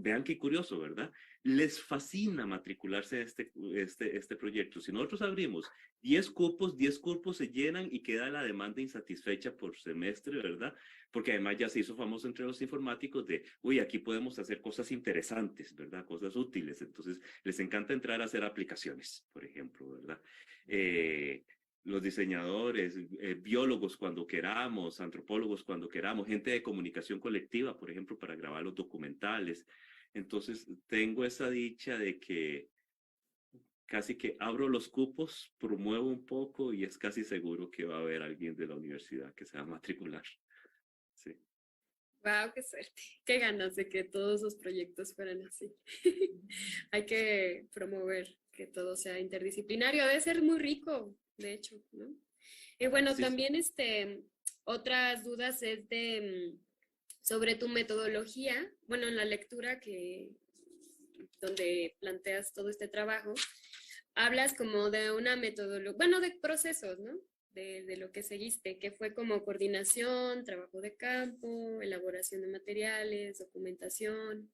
vean qué curioso, ¿verdad? Les fascina matricularse a este proyecto. Si nosotros abrimos 10 cupos se llenan y queda la demanda insatisfecha por semestre, ¿verdad? Porque además ya se hizo famoso entre los informáticos de, uy, aquí podemos hacer cosas interesantes, ¿verdad? Cosas útiles. Entonces, les encanta entrar a hacer aplicaciones, por ejemplo, ¿verdad? Los diseñadores, biólogos cuando queramos, antropólogos cuando queramos, gente de comunicación colectiva, por ejemplo, para grabar los documentales. Entonces, tengo esa dicha de que casi que abro los cupos, promuevo un poco y es casi seguro que va a haber alguien de la universidad que se va a matricular. Sí. Wow, qué suerte. Qué ganas de que todos los proyectos fueran así. Hay que promover que todo sea interdisciplinario. Debe ser muy rico, de hecho, ¿no? Y bueno, Sí, también otras dudas es sobre tu metodología. Bueno, en la lectura donde planteas todo este trabajo, hablas como de una metodología, bueno, de procesos, ¿no? De lo que seguiste, que fue como coordinación, trabajo de campo, elaboración de materiales, documentación,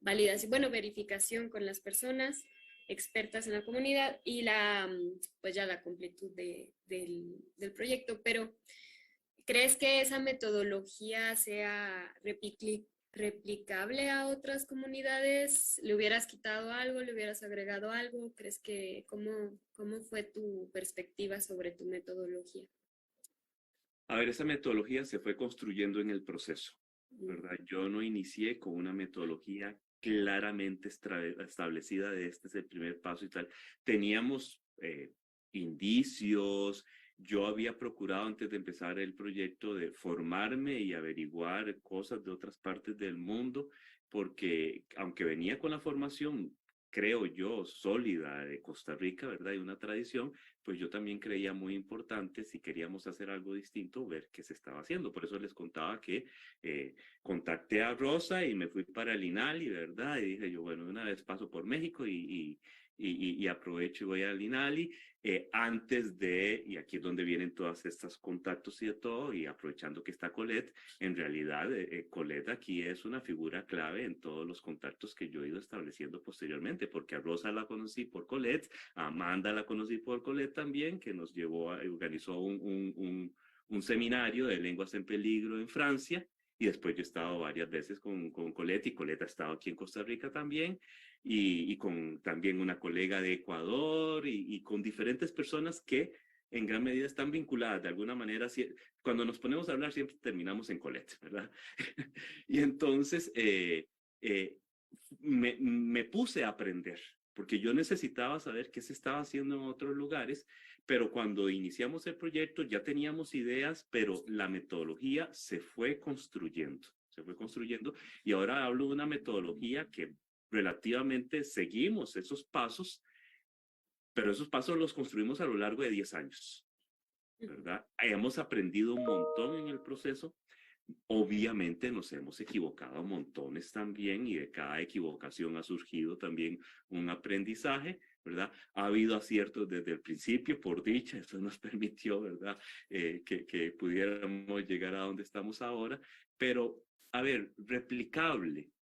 validación, bueno, verificación con las personas expertas en la comunidad y pues ya la completud del proyecto. Pero, ¿crees que esa metodología sea replicable a otras comunidades? ¿Le hubieras quitado algo? ¿Le hubieras agregado algo? ¿Crees que cómo fue tu perspectiva sobre tu metodología? a ver, esa metodología se fue construyendo en el proceso, ¿verdad? Yo no inicié con una metodología claramente establecida de este es el primer paso y tal. Teníamos indicios. Yo había procurado antes de empezar el proyecto de formarme y averiguar cosas de otras partes del mundo, porque aunque venía con la formación, creo yo, sólida de Costa Rica, ¿verdad? Y una tradición, pues yo también creía muy importante, si queríamos hacer algo distinto, ver qué se estaba haciendo. Por eso les contaba que contacté a Rosa y me fui para el INALI, ¿verdad? Y dije yo, bueno, una vez paso por México y aprovecho y voy al INALI antes de, y aquí es donde vienen todas estas contactos y de todo, y aprovechando que está Colette, en realidad Colette aquí es una figura clave en todos los contactos que yo he ido estableciendo posteriormente, porque a Rosa la conocí por Colette, a Amanda la conocí por Colette también, que nos llevó, organizó un seminario de lenguas en peligro en Francia, y después yo he estado varias veces con Colette, y Colette ha estado aquí en Costa Rica también, y con también una colega de Ecuador, y con diferentes personas que en gran medida están vinculadas de alguna manera. Cuando nos ponemos a hablar siempre terminamos en Colette, ¿verdad? Y entonces me puse a aprender, porque yo necesitaba saber qué se estaba haciendo en otros lugares, pero cuando iniciamos el proyecto ya teníamos ideas, pero la metodología se fue construyendo, y ahora hablo de una metodología que relativamente seguimos esos pasos, pero esos pasos los construimos a lo largo de 10 años, ¿verdad? Hemos aprendido un montón en el proceso. Obviamente nos hemos equivocado montones también, y de cada equivocación ha surgido también un aprendizaje, ¿verdad? Ha habido aciertos desde el principio, por dicha, eso nos permitió, ¿verdad? Que pudiéramos llegar a donde estamos ahora, pero, a ver,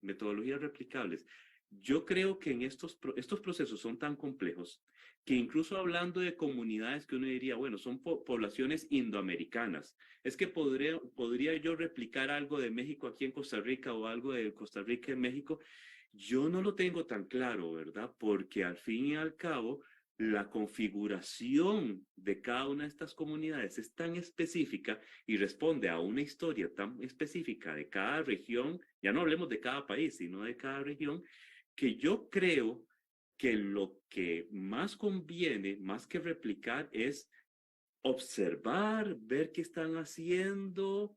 metodologías replicables. Yo creo que en estos procesos son tan complejos que incluso hablando de comunidades que uno diría, bueno, son poblaciones indoamericanas, es que podría yo replicar algo de México aquí en Costa Rica o algo de Costa Rica en México. Yo no lo tengo tan claro, ¿verdad? Porque al fin y al cabo, la configuración de cada una de estas comunidades es tan específica y responde a una historia tan específica de cada región, ya no hablemos de cada país, sino de cada región, que yo creo que lo que más conviene, más que replicar, es observar, ver qué están haciendo,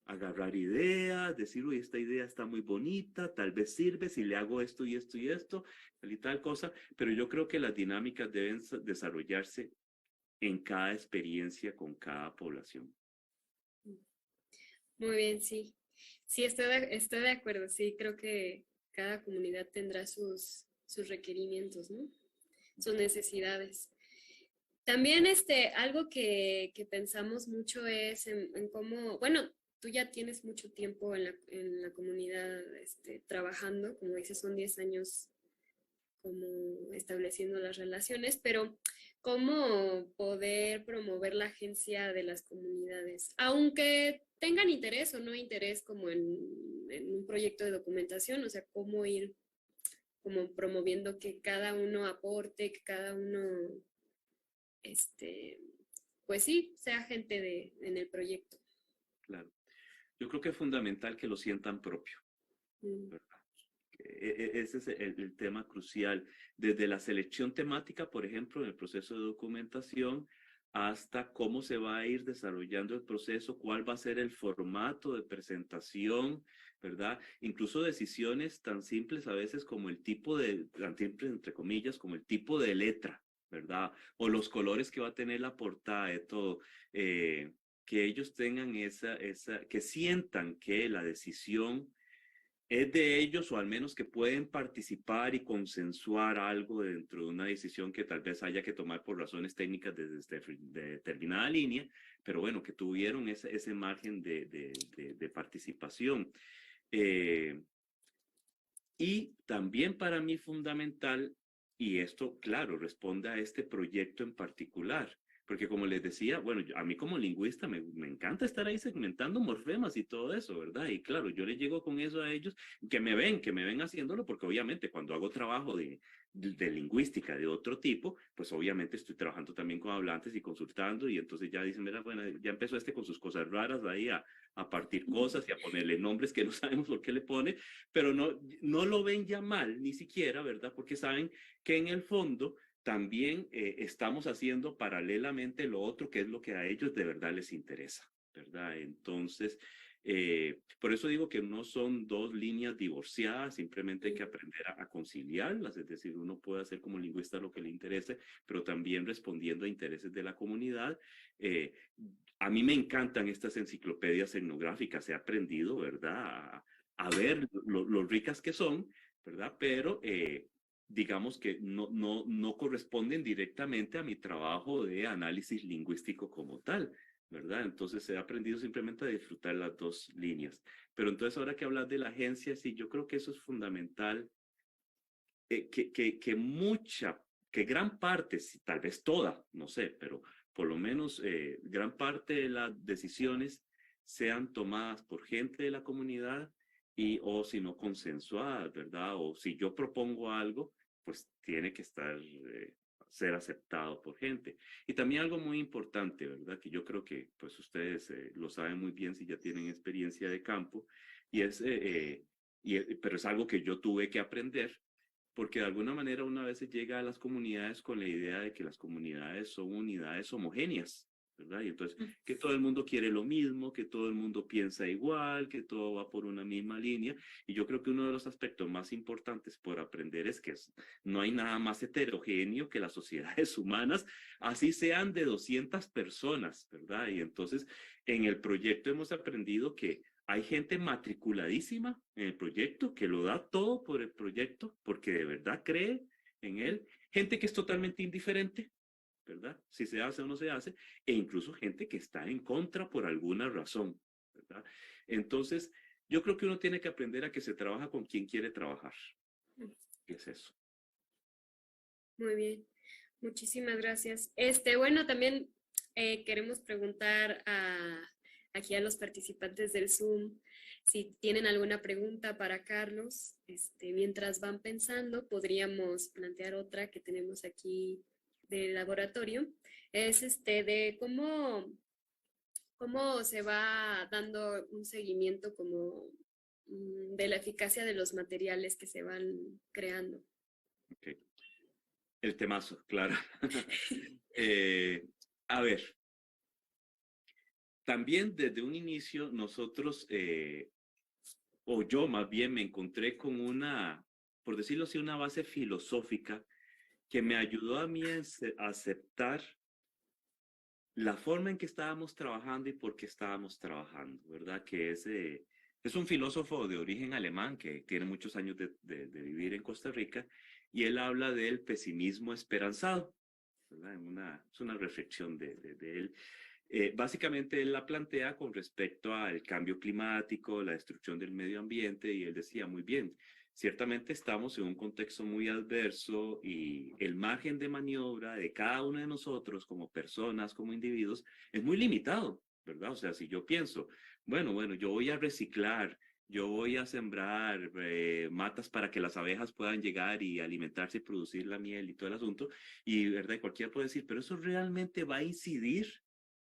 agarrar ideas, decir, uy, esta idea está muy bonita, tal vez sirve si le hago esto y esto y esto, tal y tal cosa, pero yo creo que las dinámicas deben desarrollarse en cada experiencia con cada población. Muy bien, sí. Sí, estoy de acuerdo. Sí, creo que cada comunidad tendrá sus requerimientos, ¿no? Sus necesidades. También algo que pensamos mucho es en cómo, bueno, tú ya tienes mucho tiempo en la comunidad trabajando, como dices, son 10 años como estableciendo las relaciones, pero ¿cómo poder promover la agencia de las comunidades? Aunque tengan interés o no interés como en un proyecto de documentación, o sea, cómo ir como promoviendo que cada uno aporte, que cada uno, pues sí, sea gente en el proyecto. Claro. Yo creo que es fundamental que lo sientan propio, ¿verdad? Ese es el tema crucial. Desde la selección temática, por ejemplo, en el proceso de documentación, hasta cómo se va a ir desarrollando el proceso, cuál va a ser el formato de presentación, ¿verdad? Incluso decisiones tan simples a veces como el tipo de, tan simples entre comillas, como el tipo de letra, ¿verdad? O los colores que va a tener la portada de todo. Que ellos tengan que sientan que la decisión es de ellos o al menos que pueden participar y consensuar algo dentro de una decisión que tal vez haya que tomar por razones técnicas de determinada línea, pero bueno, que tuvieron ese margen de participación. Y también para mí fundamental, y esto, claro, responde a este proyecto en particular, porque como les decía, bueno, a mí como lingüista me encanta estar ahí segmentando morfemas y todo eso, ¿verdad? Y claro, yo les llego con eso a ellos, que me ven haciéndolo, porque obviamente cuando hago trabajo de lingüística de otro tipo, pues obviamente estoy trabajando también con hablantes y consultando, y entonces ya dicen, mira, bueno, ya empezó con sus cosas raras ahí a partir cosas y a ponerle nombres que no sabemos por qué le pone, pero no lo ven ya mal, ni siquiera, ¿verdad? Porque saben que en el fondo también estamos haciendo paralelamente lo otro, que es lo que a ellos de verdad les interesa, ¿verdad? Entonces, por eso digo que no son dos líneas divorciadas, simplemente hay que aprender a conciliarlas, es decir, uno puede hacer como lingüista lo que le interese, pero también respondiendo a intereses de la comunidad. A mí me encantan estas enciclopedias etnográficas, he aprendido, ¿verdad? A ver lo ricas que son, ¿verdad? Pero digamos que no corresponden directamente a mi trabajo de análisis lingüístico como tal, ¿verdad? Entonces he aprendido simplemente a disfrutar las dos líneas. Pero entonces ahora que hablas de la agencia, sí, yo creo que eso es fundamental, que gran parte, tal vez toda, no sé, pero por lo menos gran parte de las decisiones sean tomadas por gente de la comunidad o si no consensuadas, ¿verdad? O si yo propongo algo, pues tiene que ser aceptado por gente. Y también algo muy importante, ¿verdad? Que yo creo que pues ustedes lo saben muy bien si ya tienen experiencia de campo, y pero es algo que yo tuve que aprender, porque de alguna manera una vez llega a las comunidades con la idea de que las comunidades son unidades homogéneas, ¿verdad? Y entonces que todo el mundo quiere lo mismo, que todo el mundo piensa igual, que todo va por una misma línea. Y yo creo que uno de los aspectos más importantes por aprender es que no hay nada más heterogéneo que las sociedades humanas, así sean de 200 personas, ¿verdad? Y entonces en el proyecto hemos aprendido que hay gente matriculadísima en el proyecto que lo da todo por el proyecto porque de verdad cree en él. Gente que es totalmente indiferente, ¿verdad? Si se hace o no se hace, e incluso gente que está en contra por alguna razón, ¿verdad? Entonces, yo creo que uno tiene que aprender a que se trabaja con quien quiere trabajar. ¿Qué es eso? Muy bien, muchísimas gracias. Bueno, también queremos preguntar aquí a los participantes del Zoom si tienen alguna pregunta para Carlos. Mientras van pensando, podríamos plantear otra que tenemos aquí del laboratorio. Es de cómo se va dando un seguimiento como de la eficacia de los materiales que se van creando. Okay. El temazo, claro. A ver, también desde un inicio nosotros, o yo más bien me encontré con por decirlo así, una base filosófica que me ayudó a mí a aceptar la forma en que estábamos trabajando y por qué estábamos trabajando, ¿verdad? Que es un filósofo de origen alemán que tiene muchos años de vivir en Costa Rica, y él habla del pesimismo esperanzado, ¿verdad? Es una reflexión de él. Básicamente él la plantea con respecto al cambio climático, la destrucción del medio ambiente, y él decía, muy bien, ciertamente estamos en un contexto muy adverso y el margen de maniobra de cada uno de nosotros como personas, como individuos, es muy limitado, ¿verdad? O sea, si yo pienso, bueno, yo voy a reciclar, yo voy a sembrar matas para que las abejas puedan llegar y alimentarse y producir la miel y todo el asunto, y, ¿verdad? Cualquiera puede decir, pero eso realmente va a incidir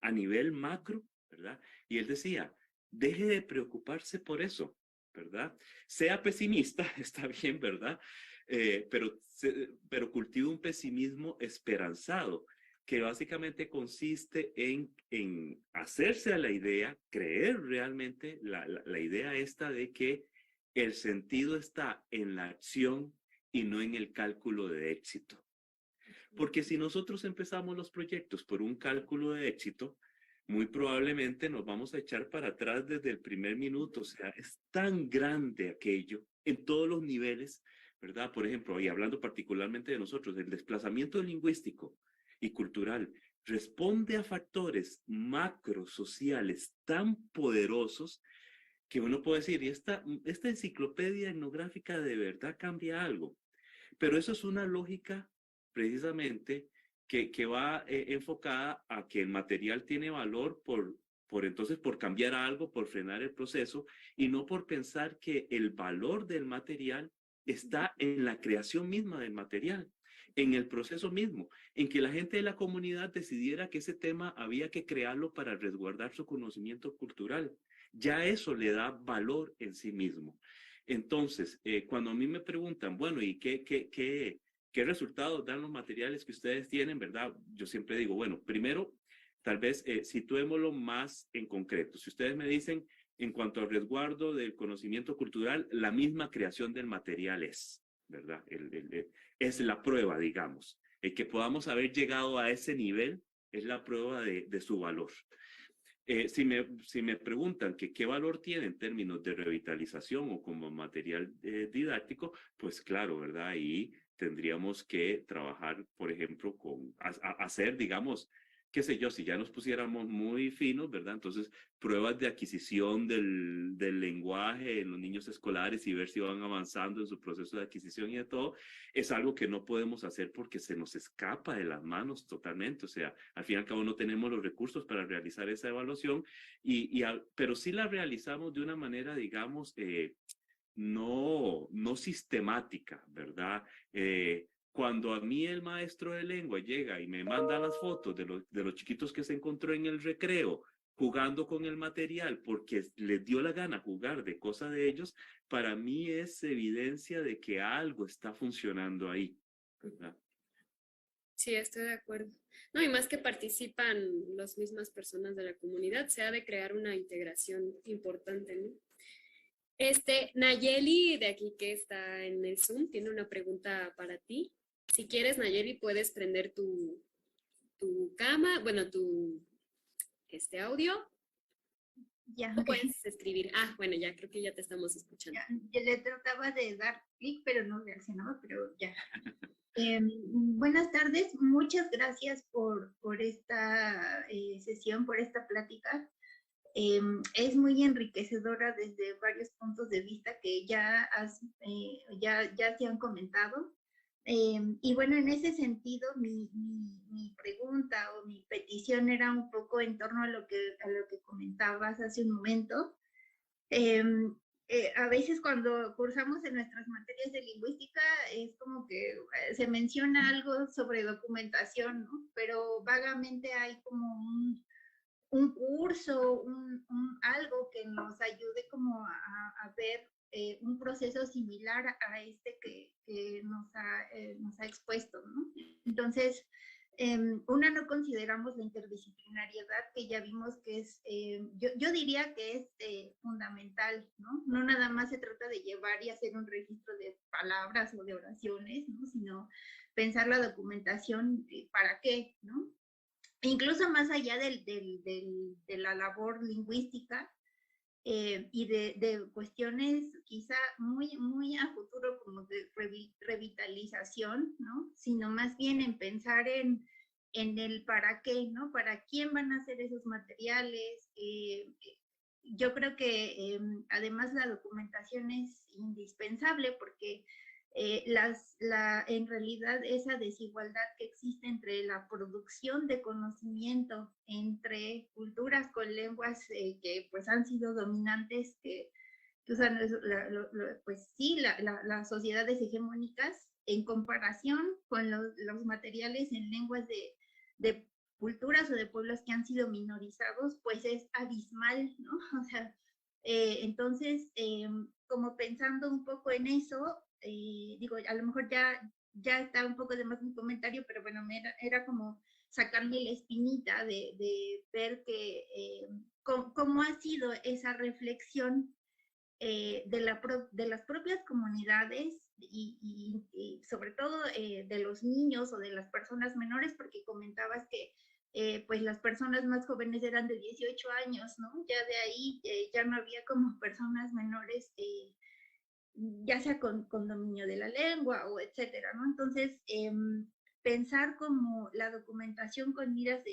a nivel macro, ¿verdad? Y él decía, deje de preocuparse por eso, ¿verdad? Sea pesimista, está bien, ¿verdad? Pero cultive un pesimismo esperanzado, que básicamente consiste en hacerse a la idea, creer realmente la idea esta de que el sentido está en la acción y no en el cálculo de éxito. Porque si nosotros empezamos los proyectos por un cálculo de éxito, muy probablemente nos vamos a echar para atrás desde el primer minuto. O sea, es tan grande aquello en todos los niveles, ¿verdad? Por ejemplo, y hablando particularmente de nosotros, el desplazamiento lingüístico y cultural responde a factores macrosociales tan poderosos que uno puede decir, ¿y esta enciclopedia etnográfica de verdad cambia algo? Pero eso es una lógica precisamente que va enfocada a que el material tiene valor por cambiar algo, por frenar el proceso, y no por pensar que el valor del material está en la creación misma del material, en el proceso mismo, en que la gente de la comunidad decidiera que ese tema había que crearlo para resguardar su conocimiento cultural. Ya eso le da valor en sí mismo. Entonces, cuando a mí me preguntan, bueno, ¿y qué resultados dan los materiales que ustedes tienen, verdad? Yo siempre digo, bueno, primero, tal vez situémoslo más en concreto. Si ustedes me dicen, en cuanto al resguardo del conocimiento cultural, la misma creación del material es, ¿verdad? Es la prueba, digamos. El que podamos haber llegado a ese nivel es la prueba de su valor. Si me preguntan que qué valor tiene en términos de revitalización o como material didáctico, pues claro, ¿verdad? Ahí tendríamos que trabajar, por ejemplo, hacer, digamos, qué sé yo, si ya nos pusiéramos muy finos, ¿verdad? Entonces, pruebas de adquisición del lenguaje en los niños escolares y ver si van avanzando en su proceso de adquisición y de todo, es algo que no podemos hacer porque se nos escapa de las manos totalmente. O sea, al fin y al cabo no tenemos los recursos para realizar esa evaluación, pero sí la realizamos de una manera, digamos, no sistemática, ¿verdad? Cuando a mí el maestro de lengua llega y me manda las fotos de los chiquitos que se encontró en el recreo jugando con el material porque les dio la gana jugar de cosa de ellos, para mí es evidencia de que algo está funcionando ahí, ¿verdad? Sí, estoy de acuerdo. No, y más que participan las mismas personas de la comunidad, se ha de crear una integración importante, ¿no? Nayeli, de aquí que está en el Zoom, tiene una pregunta para ti. Si quieres, Nayeli, puedes prender tu cámara, bueno, tu audio. Ya, O ok. puedes escribir. Ah, bueno, ya creo que ya te estamos escuchando. Ya le trataba de dar clic, pero no reaccionaba, pero ya. Buenas tardes, muchas gracias por esta sesión, por esta plática. Es muy enriquecedora desde varios puntos de vista que ya se han comentado. Y bueno, en ese sentido, mi pregunta o mi petición era un poco en torno a lo que comentabas hace un momento. A veces cuando cursamos en nuestras materias de lingüística es como que se menciona algo sobre documentación, ¿no? Pero vagamente hay como un curso, algo que nos ayude como a ver un proceso similar a este que nos ha expuesto, ¿no? Entonces, una, no consideramos la interdisciplinariedad, que ya vimos que es, yo diría que es fundamental, ¿no? No nada más se trata de llevar y hacer un registro de palabras o de oraciones, ¿no? Sino pensar la documentación, ¿para qué?, ¿no? Incluso más allá de la labor lingüística, y de cuestiones quizá muy a futuro como de revitalización, ¿no? Sino más bien en pensar en en el para qué, ¿no? ¿Para quién van a ser esos materiales? Yo creo que además la documentación es indispensable porque en realidad esa desigualdad que existe entre la producción de conocimiento entre culturas con lenguas que pues han sido dominantes, que usan pues sí, las sociedades hegemónicas en comparación con los materiales en lenguas de culturas o de pueblos que han sido minorizados, pues es abismal, ¿no? O sea, entonces, como pensando un poco en eso, digo, a lo mejor ya está un poco de más mi comentario, pero bueno, era como sacarme la espinita de ver que cómo ha sido esa reflexión de las propias comunidades y sobre todo de los niños o de las personas menores, porque comentabas que pues las personas más jóvenes eran de 18 años, ¿no? Ya de ahí ya no había como personas menores, ya sea con dominio de la lengua o etcétera, ¿no? Entonces, pensar como la documentación con miras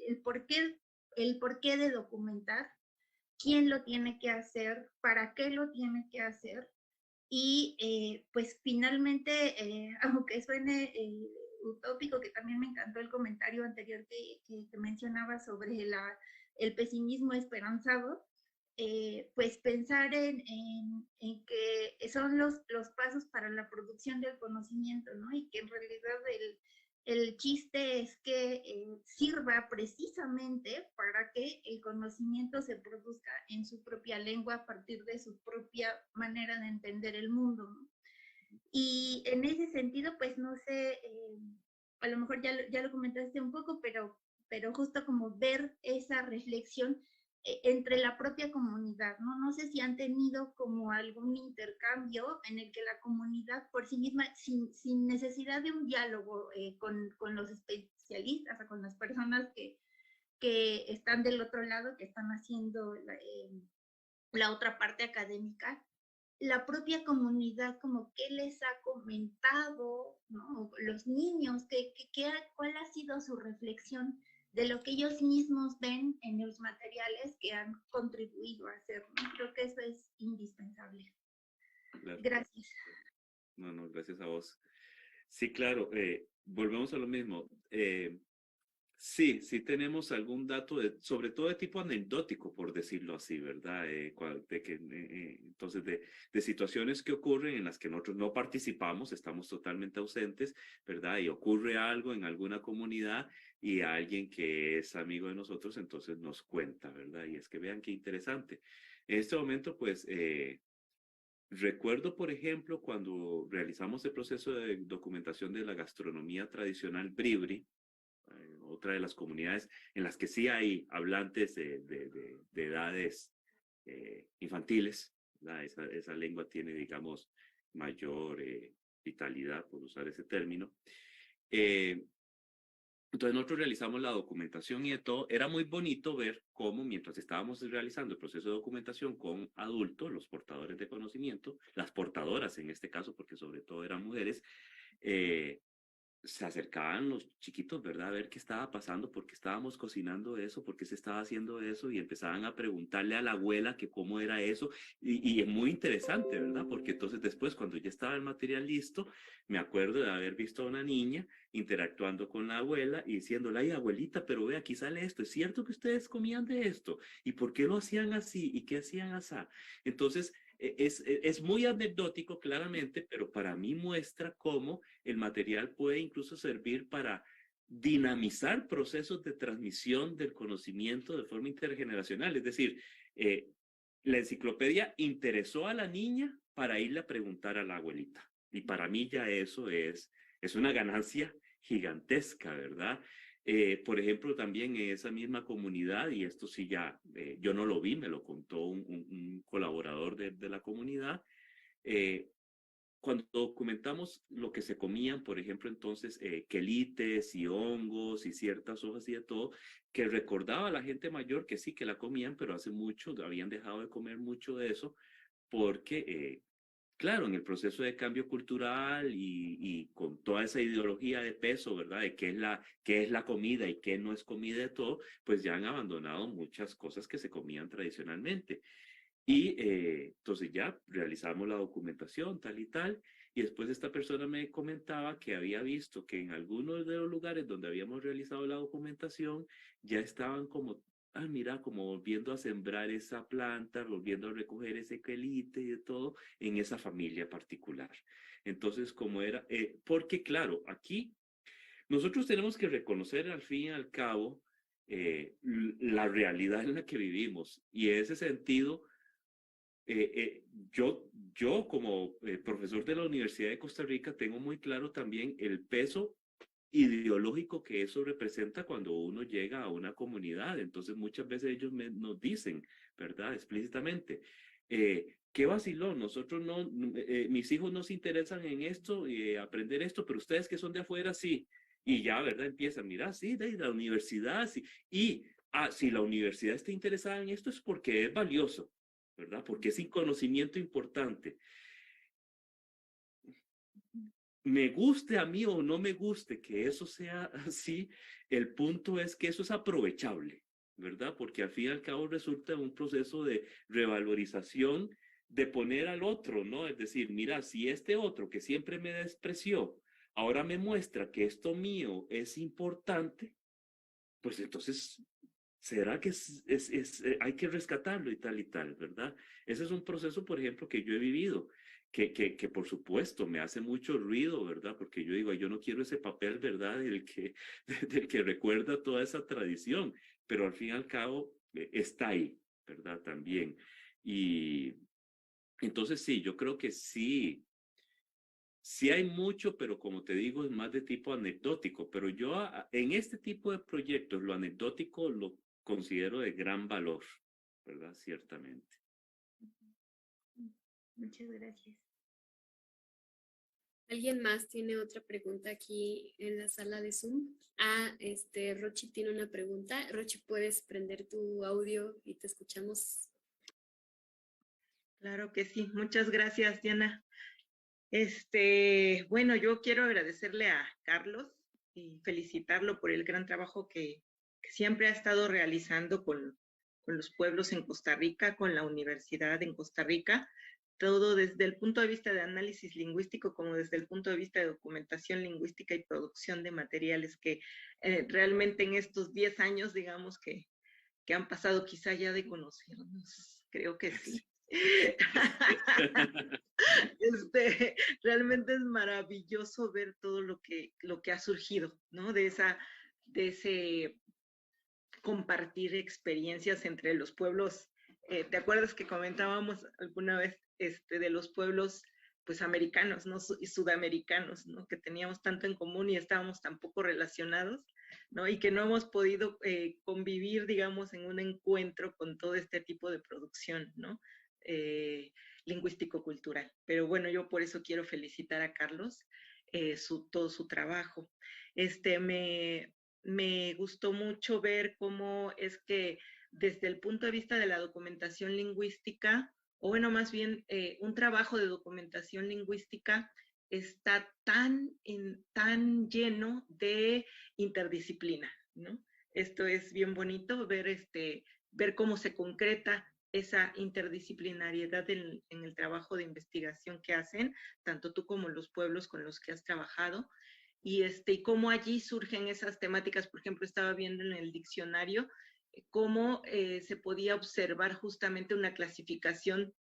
el porqué de documentar, quién lo tiene que hacer, para qué lo tiene que hacer y pues finalmente, aunque suene utópico, que también me encantó el comentario anterior que mencionaba sobre el pesimismo esperanzado, pues pensar en que son los pasos para la producción del conocimiento, ¿no? Y que en realidad el chiste es que sirva precisamente para que el conocimiento se produzca en su propia lengua a partir de su propia manera de entender el mundo, ¿no? Y en ese sentido, pues no sé, a lo mejor ya lo comentaste un poco, pero justo como ver esa reflexión entre la propia comunidad, ¿no? No sé si han tenido como algún intercambio en el que la comunidad por sí misma, sin necesidad de un diálogo con los especialistas o con las personas que están del otro lado, que están haciendo la otra parte académica, la propia comunidad, como qué les ha comentado, ¿no? Los niños, ¿cuál ha sido su reflexión de lo que ellos mismos ven en los materiales que han contribuido a hacer, ¿no? Creo que eso es indispensable. Claro. Gracias. No, gracias a vos. Sí, claro, volvemos a lo mismo. Sí tenemos algún dato, sobre todo de tipo anecdótico, por decirlo así, ¿verdad? Entonces, de situaciones que ocurren en las que nosotros no participamos, estamos totalmente ausentes, ¿verdad? Y ocurre algo en alguna comunidad y alguien que es amigo de nosotros, entonces nos cuenta, ¿verdad? Y es que vean qué interesante. En este momento, pues, recuerdo, por ejemplo, cuando realizamos el proceso de documentación de la gastronomía tradicional bribri, otra de las comunidades en las que sí hay hablantes de edades infantiles, esa lengua tiene, digamos, mayor vitalidad, por usar ese término. Entonces nosotros realizamos la documentación y de todo. Era muy bonito ver cómo mientras estábamos realizando el proceso de documentación con adultos, los portadores de conocimiento, las portadoras en este caso, porque sobre todo eran mujeres, se acercaban los chiquitos, ¿verdad? A ver qué estaba pasando, por qué estábamos cocinando eso, por qué se estaba haciendo eso, y empezaban a preguntarle a la abuela que cómo era eso, y es muy interesante, ¿verdad? Porque entonces después, cuando ya estaba el material listo, me acuerdo de haber visto a una niña interactuando con la abuela y diciéndole, ay, abuelita, pero ve, aquí sale esto, ¿es cierto que ustedes comían de esto? ¿Y por qué lo hacían así? ¿Y qué hacían así? Entonces, es muy anecdótico, claramente, pero para mí muestra cómo el material puede incluso servir para dinamizar procesos de transmisión del conocimiento de forma intergeneracional. Es decir, la enciclopedia interesó a la niña para irle a preguntar a la abuelita. Y para mí ya eso es una ganancia gigantesca, ¿verdad? Por ejemplo, también en esa misma comunidad, y esto sí ya, yo no lo vi, me lo contó un colaborador de la comunidad, cuando documentamos lo que se comían, por ejemplo, entonces, quelites y hongos y ciertas hojas y de todo, que recordaba a la gente mayor que sí que la comían, pero hace mucho habían dejado de comer mucho de eso porque claro, en el proceso de cambio cultural y con toda esa ideología de peso, ¿verdad? De qué es la comida y qué no es comida de todo, pues ya han abandonado muchas cosas que se comían tradicionalmente. Y entonces ya realizamos la documentación, tal y tal. Y después esta persona me comentaba que había visto que en algunos de los lugares donde habíamos realizado la documentación ya estaban como, ah, mira, como volviendo a sembrar esa planta, volviendo a recoger ese quelite y de todo en esa familia particular. Entonces, como era, porque claro, aquí nosotros tenemos que reconocer al fin y al cabo la realidad en la que vivimos. Y en ese sentido, eh, eh, yo como profesor de la Universidad de Costa Rica tengo muy claro también el peso ideológico que eso representa cuando uno llega a una comunidad. Entonces muchas veces ellos nos dicen, ¿verdad? Explícitamente, qué vacilón, nosotros no, mis hijos no se interesan en esto, aprender esto, pero ustedes que son de afuera sí. Y ya, ¿verdad? Empiezan, mira, sí, de la universidad, sí. Y si la universidad está interesada en esto es porque es valioso, ¿verdad? Porque es un conocimiento importante. Me guste a mí o no me guste que eso sea así, el punto es que eso es aprovechable, ¿verdad? Porque al fin y al cabo resulta un proceso de revalorización de poner al otro, ¿no? Es decir, mira, si este otro que siempre me despreció, ahora me muestra que esto mío es importante, pues entonces, ¿será que hay que rescatarlo y tal, ¿verdad? Ese es un proceso, por ejemplo, que yo he vivido, que por supuesto me hace mucho ruido, ¿verdad? Porque yo digo, yo no quiero ese papel, ¿verdad? Del que recuerda toda esa tradición, pero al fin y al cabo está ahí, ¿verdad? También. Y entonces sí, yo creo que sí. Sí hay mucho, pero como te digo, es más de tipo anecdótico. Pero yo en este tipo de proyectos, lo anecdótico lo considero de gran valor, ¿verdad? Ciertamente. Muchas gracias. ¿Alguien más tiene otra pregunta aquí en la sala de Zoom? Rochi tiene una pregunta. Rochi, ¿puedes prender tu audio y te escuchamos? Claro que sí. Muchas gracias, Diana. Bueno, yo quiero agradecerle a Carlos y felicitarlo por el gran trabajo que siempre ha estado realizando con los pueblos en Costa Rica, con la universidad en Costa Rica, todo desde el punto de vista de análisis lingüístico como desde el punto de vista de documentación lingüística y producción de materiales que realmente en estos 10 años, digamos, que han pasado quizá ya de conocernos, creo que sí. Realmente es maravilloso ver todo lo que ha surgido, ¿no? De ese compartir experiencias entre los pueblos. ¿Te acuerdas que comentábamos alguna vez de los pueblos pues americanos, ¿no? Y sudamericanos, ¿no? Que teníamos tanto en común y estábamos tan poco relacionados, ¿no? Y que no hemos podido convivir, digamos, en un encuentro con todo este tipo de producción, ¿no? Lingüístico-cultural. Pero bueno, yo por eso quiero felicitar a Carlos, todo su trabajo. Me gustó mucho ver cómo es que desde el punto de vista de la documentación lingüística, o bueno, más bien un trabajo de documentación lingüística está tan lleno de interdisciplina, ¿no? Esto es bien bonito, ver cómo se concreta esa interdisciplinariedad en el trabajo de investigación que hacen, tanto tú como los pueblos con los que has trabajado, y cómo allí surgen esas temáticas. Por ejemplo, estaba viendo en el diccionario cómo se podía observar justamente una clasificación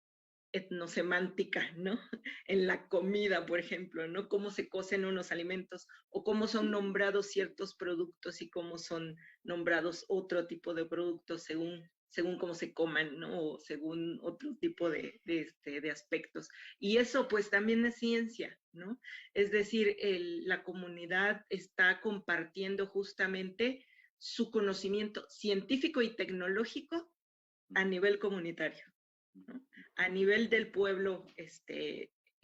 etnosemántica, ¿no? En la comida, por ejemplo, ¿no? Cómo se cocen unos alimentos o cómo son nombrados ciertos productos y cómo son nombrados otro tipo de productos según cómo se coman, ¿no? O según otro tipo de aspectos. Y eso pues también es ciencia, ¿no? Es decir, la comunidad está compartiendo justamente su conocimiento científico y tecnológico a nivel comunitario, ¿no? A nivel del pueblo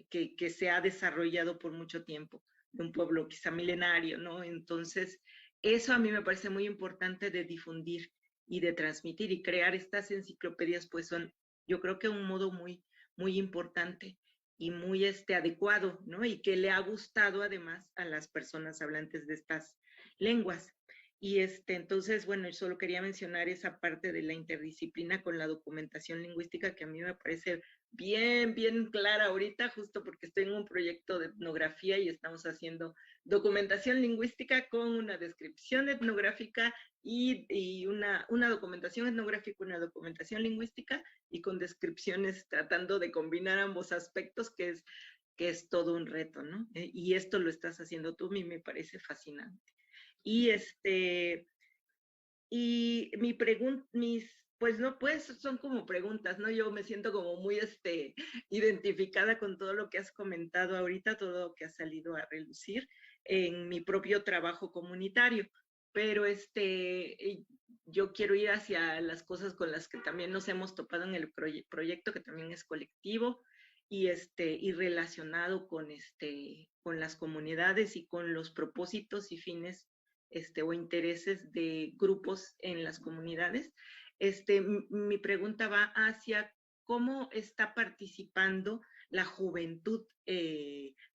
que se ha desarrollado por mucho tiempo, de un pueblo quizá milenario, ¿no? Entonces, eso a mí me parece muy importante de difundir y de transmitir, y crear estas enciclopedias, pues son, yo creo que un modo muy, muy importante. muy adecuado, ¿no? Y que le ha gustado además a las personas hablantes de estas lenguas. Y entonces, bueno, yo solo quería mencionar esa parte de la interdisciplina con la documentación lingüística que a mí me parece bien, bien clara ahorita, justo porque estoy en un proyecto de etnografía y estamos haciendo documentación lingüística con una descripción etnográfica y una documentación etnográfica, una documentación lingüística y con descripciones tratando de combinar ambos aspectos, que es todo un reto, ¿no? Y esto lo estás haciendo tú, a mí me parece fascinante. Y y pues no, pues son como preguntas, ¿no? Yo me siento como muy identificada con todo lo que has comentado ahorita, todo lo que ha salido a relucir en mi propio trabajo comunitario. Pero yo quiero ir hacia las cosas con las que también nos hemos topado en el proyecto, que también es colectivo y relacionado con las comunidades y con los propósitos y fines o intereses de grupos en las comunidades. Mi pregunta va hacia cómo está participando la juventud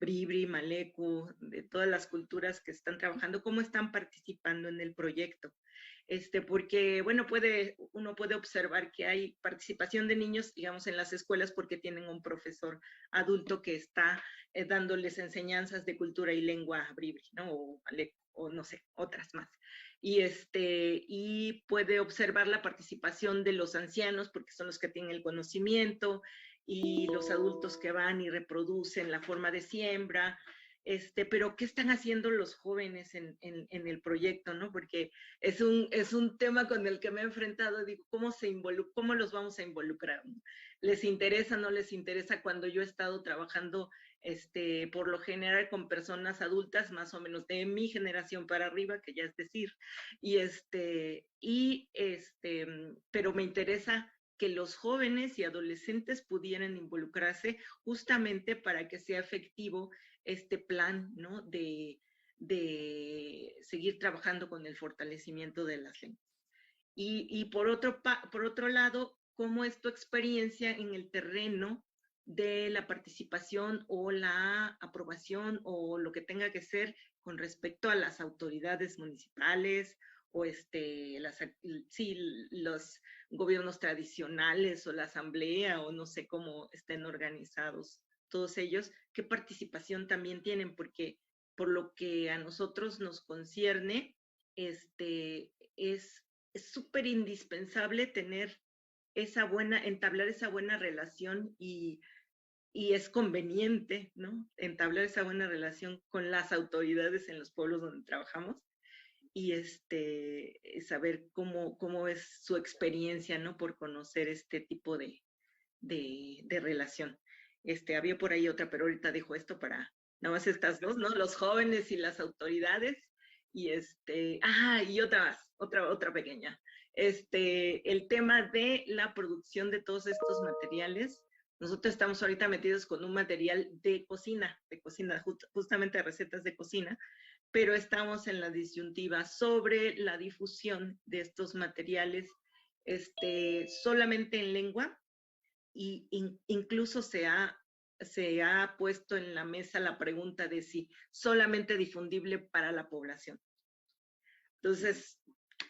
Bribri, Maleku, de todas las culturas que están trabajando, cómo están participando en el proyecto. Porque, bueno, uno puede observar que hay participación de niños, digamos, en las escuelas porque tienen un profesor adulto que está dándoles enseñanzas de cultura y lengua bribri, ¿no? O no sé, otras más. Y puede observar la participación de los ancianos porque son los que tienen el conocimiento, y los adultos que van y reproducen la forma de siembra. Pero ¿qué están haciendo los jóvenes en el proyecto, no? Porque es un tema con el que me he enfrentado. Digo, ¿cómo los vamos a involucrar? ¿Les interesa, no les interesa? Cuando yo he estado trabajando por lo general con personas adultas, más o menos de mi generación para arriba, que ya es decir, pero me interesa que los jóvenes y adolescentes pudieran involucrarse justamente para que sea efectivo este plan, ¿no? De seguir trabajando con el fortalecimiento de las lenguas. Y por otro lado, ¿cómo es tu experiencia en el terreno de la participación o la aprobación o lo que tenga que ser con respecto a las autoridades municipales o los gobiernos tradicionales o la asamblea o no sé cómo estén organizados todos ellos? ¿Qué participación también tienen? Porque por lo que a nosotros nos concierne, es súper indispensable entablar esa buena relación y es conveniente, ¿no? Entablar esa buena relación con las autoridades en los pueblos donde trabajamos y saber cómo es su experiencia, ¿no? Por conocer este tipo de relación. Había por ahí otra, pero ahorita dejo esto para nada más estas dos, ¿no? Los jóvenes y las autoridades. Y y otra pequeña. El tema de la producción de todos estos materiales. Nosotros estamos ahorita metidos con un material de cocina, justamente recetas de cocina, pero estamos en la disyuntiva sobre la difusión de estos materiales solamente en lengua, y incluso se ha puesto en la mesa la pregunta de si solamente difundible para la población. Entonces,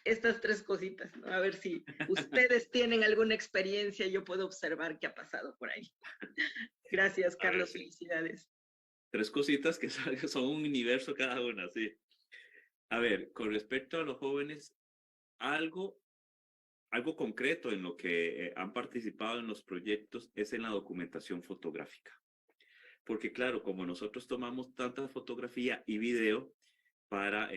estas tres cositas, ¿no? A ver si ustedes tienen alguna experiencia, yo puedo observar qué ha pasado por ahí. Gracias, Carlos, felicidades. Tres cositas que son un universo cada una, sí. A ver, con respecto a los jóvenes, algo concreto en lo que han participado en los proyectos es en la documentación fotográfica. Porque claro, como nosotros tomamos tanta fotografía y video para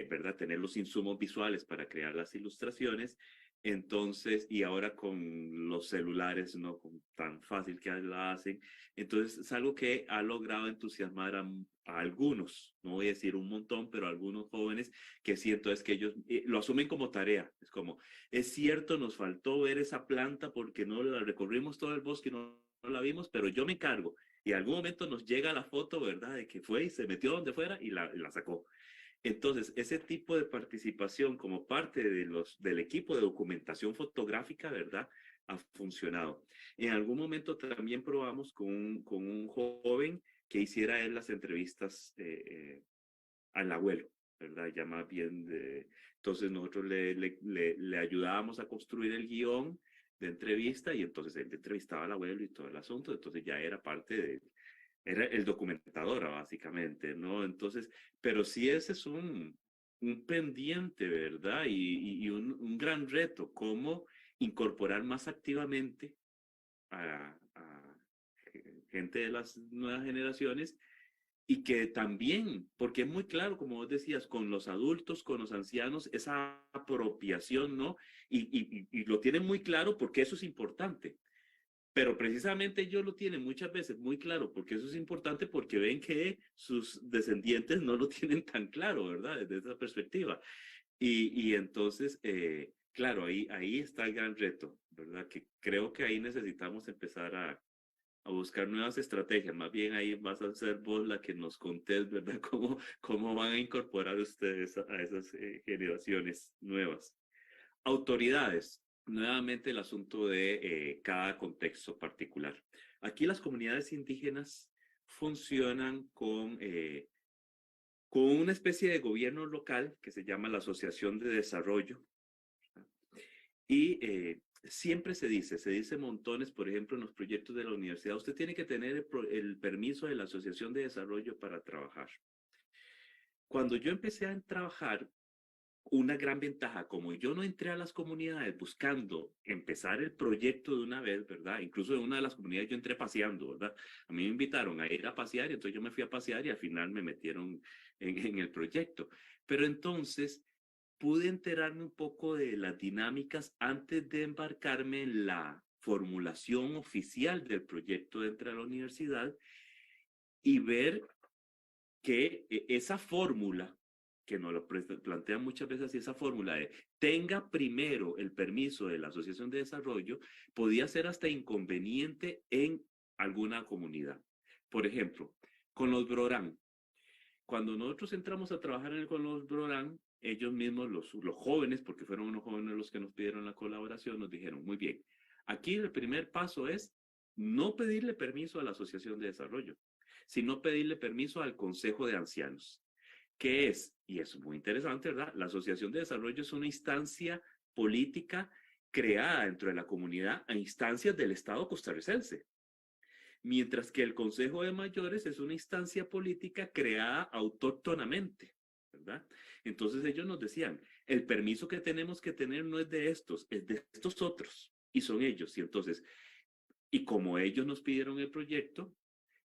¿verdad? Tener los insumos visuales para crear las ilustraciones, entonces, y ahora con los celulares, ¿no? Tan fácil que la hacen, entonces es algo que ha logrado entusiasmar a algunos, no voy a decir un montón, pero a algunos jóvenes que siento es que ellos lo asumen como tarea. Es como, es cierto, nos faltó ver esa planta porque no la recorrimos todo el bosque, no la vimos, pero yo me encargo. Y en algún momento nos llega la foto, ¿verdad? De que fue y se metió donde fuera y la sacó. Entonces, ese tipo de participación como parte del equipo de documentación fotográfica, ¿verdad? ha funcionado. En algún momento también probamos con un joven que hiciera él las entrevistas al abuelo, ¿verdad? Ya más bien, entonces nosotros le ayudábamos a construir el guión de entrevista y entonces él entrevistaba al abuelo y todo el asunto, entonces ya era parte de, era el documentador básicamente, ¿no? Entonces, pero sí ese es un pendiente, ¿verdad? Y un gran reto, cómo incorporar más activamente a gente de las nuevas generaciones y que también, porque es muy claro, como vos decías, con los adultos, con los ancianos, esa apropiación, ¿no? Y lo tienen muy claro porque eso es importante. Pero precisamente ellos lo tienen muchas veces muy claro porque eso es importante porque ven que sus descendientes no lo tienen tan claro, ¿verdad? Desde esa perspectiva. Y entonces, claro, ahí está el gran reto, ¿verdad? Que creo que ahí necesitamos empezar a buscar nuevas estrategias. Más bien ahí vas a ser vos la que nos contés, ¿verdad? ¿Cómo van a incorporar ustedes a esas generaciones nuevas? Autoridades. Nuevamente el asunto de cada contexto particular. Aquí las comunidades indígenas funcionan con una especie de gobierno local que se llama la Asociación de Desarrollo. Y siempre se dice montones, por ejemplo, en los proyectos de la universidad, usted tiene que tener el permiso de la Asociación de Desarrollo para trabajar. Cuando yo empecé a trabajar, una gran ventaja, como yo no entré a las comunidades buscando empezar el proyecto de una vez, ¿verdad? Incluso en una de las comunidades yo entré paseando, ¿verdad? A mí me invitaron a ir a pasear y entonces yo me fui a pasear y al final me metieron en el proyecto. Pero entonces pude enterarme un poco de las dinámicas antes de embarcarme en la formulación oficial del proyecto dentro de la universidad y ver que esa fórmula, que nos lo plantean muchas veces así, esa fórmula de tenga primero el permiso de la Asociación de Desarrollo, podía ser hasta inconveniente en alguna comunidad. Por ejemplo, con los Brorán. Cuando nosotros entramos a trabajar con los Brorán, ellos mismos, los jóvenes, porque fueron unos jóvenes los que nos pidieron la colaboración, nos dijeron, muy bien, aquí el primer paso es no pedirle permiso a la Asociación de Desarrollo, sino pedirle permiso al Consejo de Ancianos, que es, y es muy interesante, ¿verdad? La Asociación de Desarrollo es una instancia política creada dentro de la comunidad a instancias del Estado costarricense, mientras que el Consejo de Mayores es una instancia política creada autóctonamente, ¿verdad? Entonces ellos nos decían, el permiso que tenemos que tener no es de estos, es de estos otros, y son ellos, y entonces, y como ellos nos pidieron el proyecto,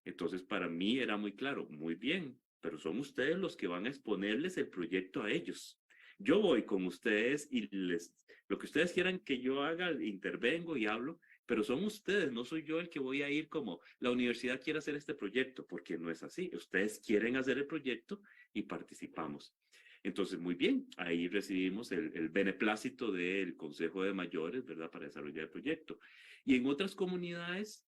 entonces para mí era muy claro, muy bien, pero son ustedes los que van a exponerles el proyecto a ellos. Yo voy con ustedes y lo que ustedes quieran que yo haga, intervengo y hablo, pero son ustedes, no soy yo el que voy a ir como la universidad quiere hacer este proyecto, porque no es así. Ustedes quieren hacer el proyecto y participamos. Entonces, muy bien, ahí recibimos el beneplácito del Consejo de Mayores, ¿verdad?, para desarrollar el proyecto. Y en otras comunidades,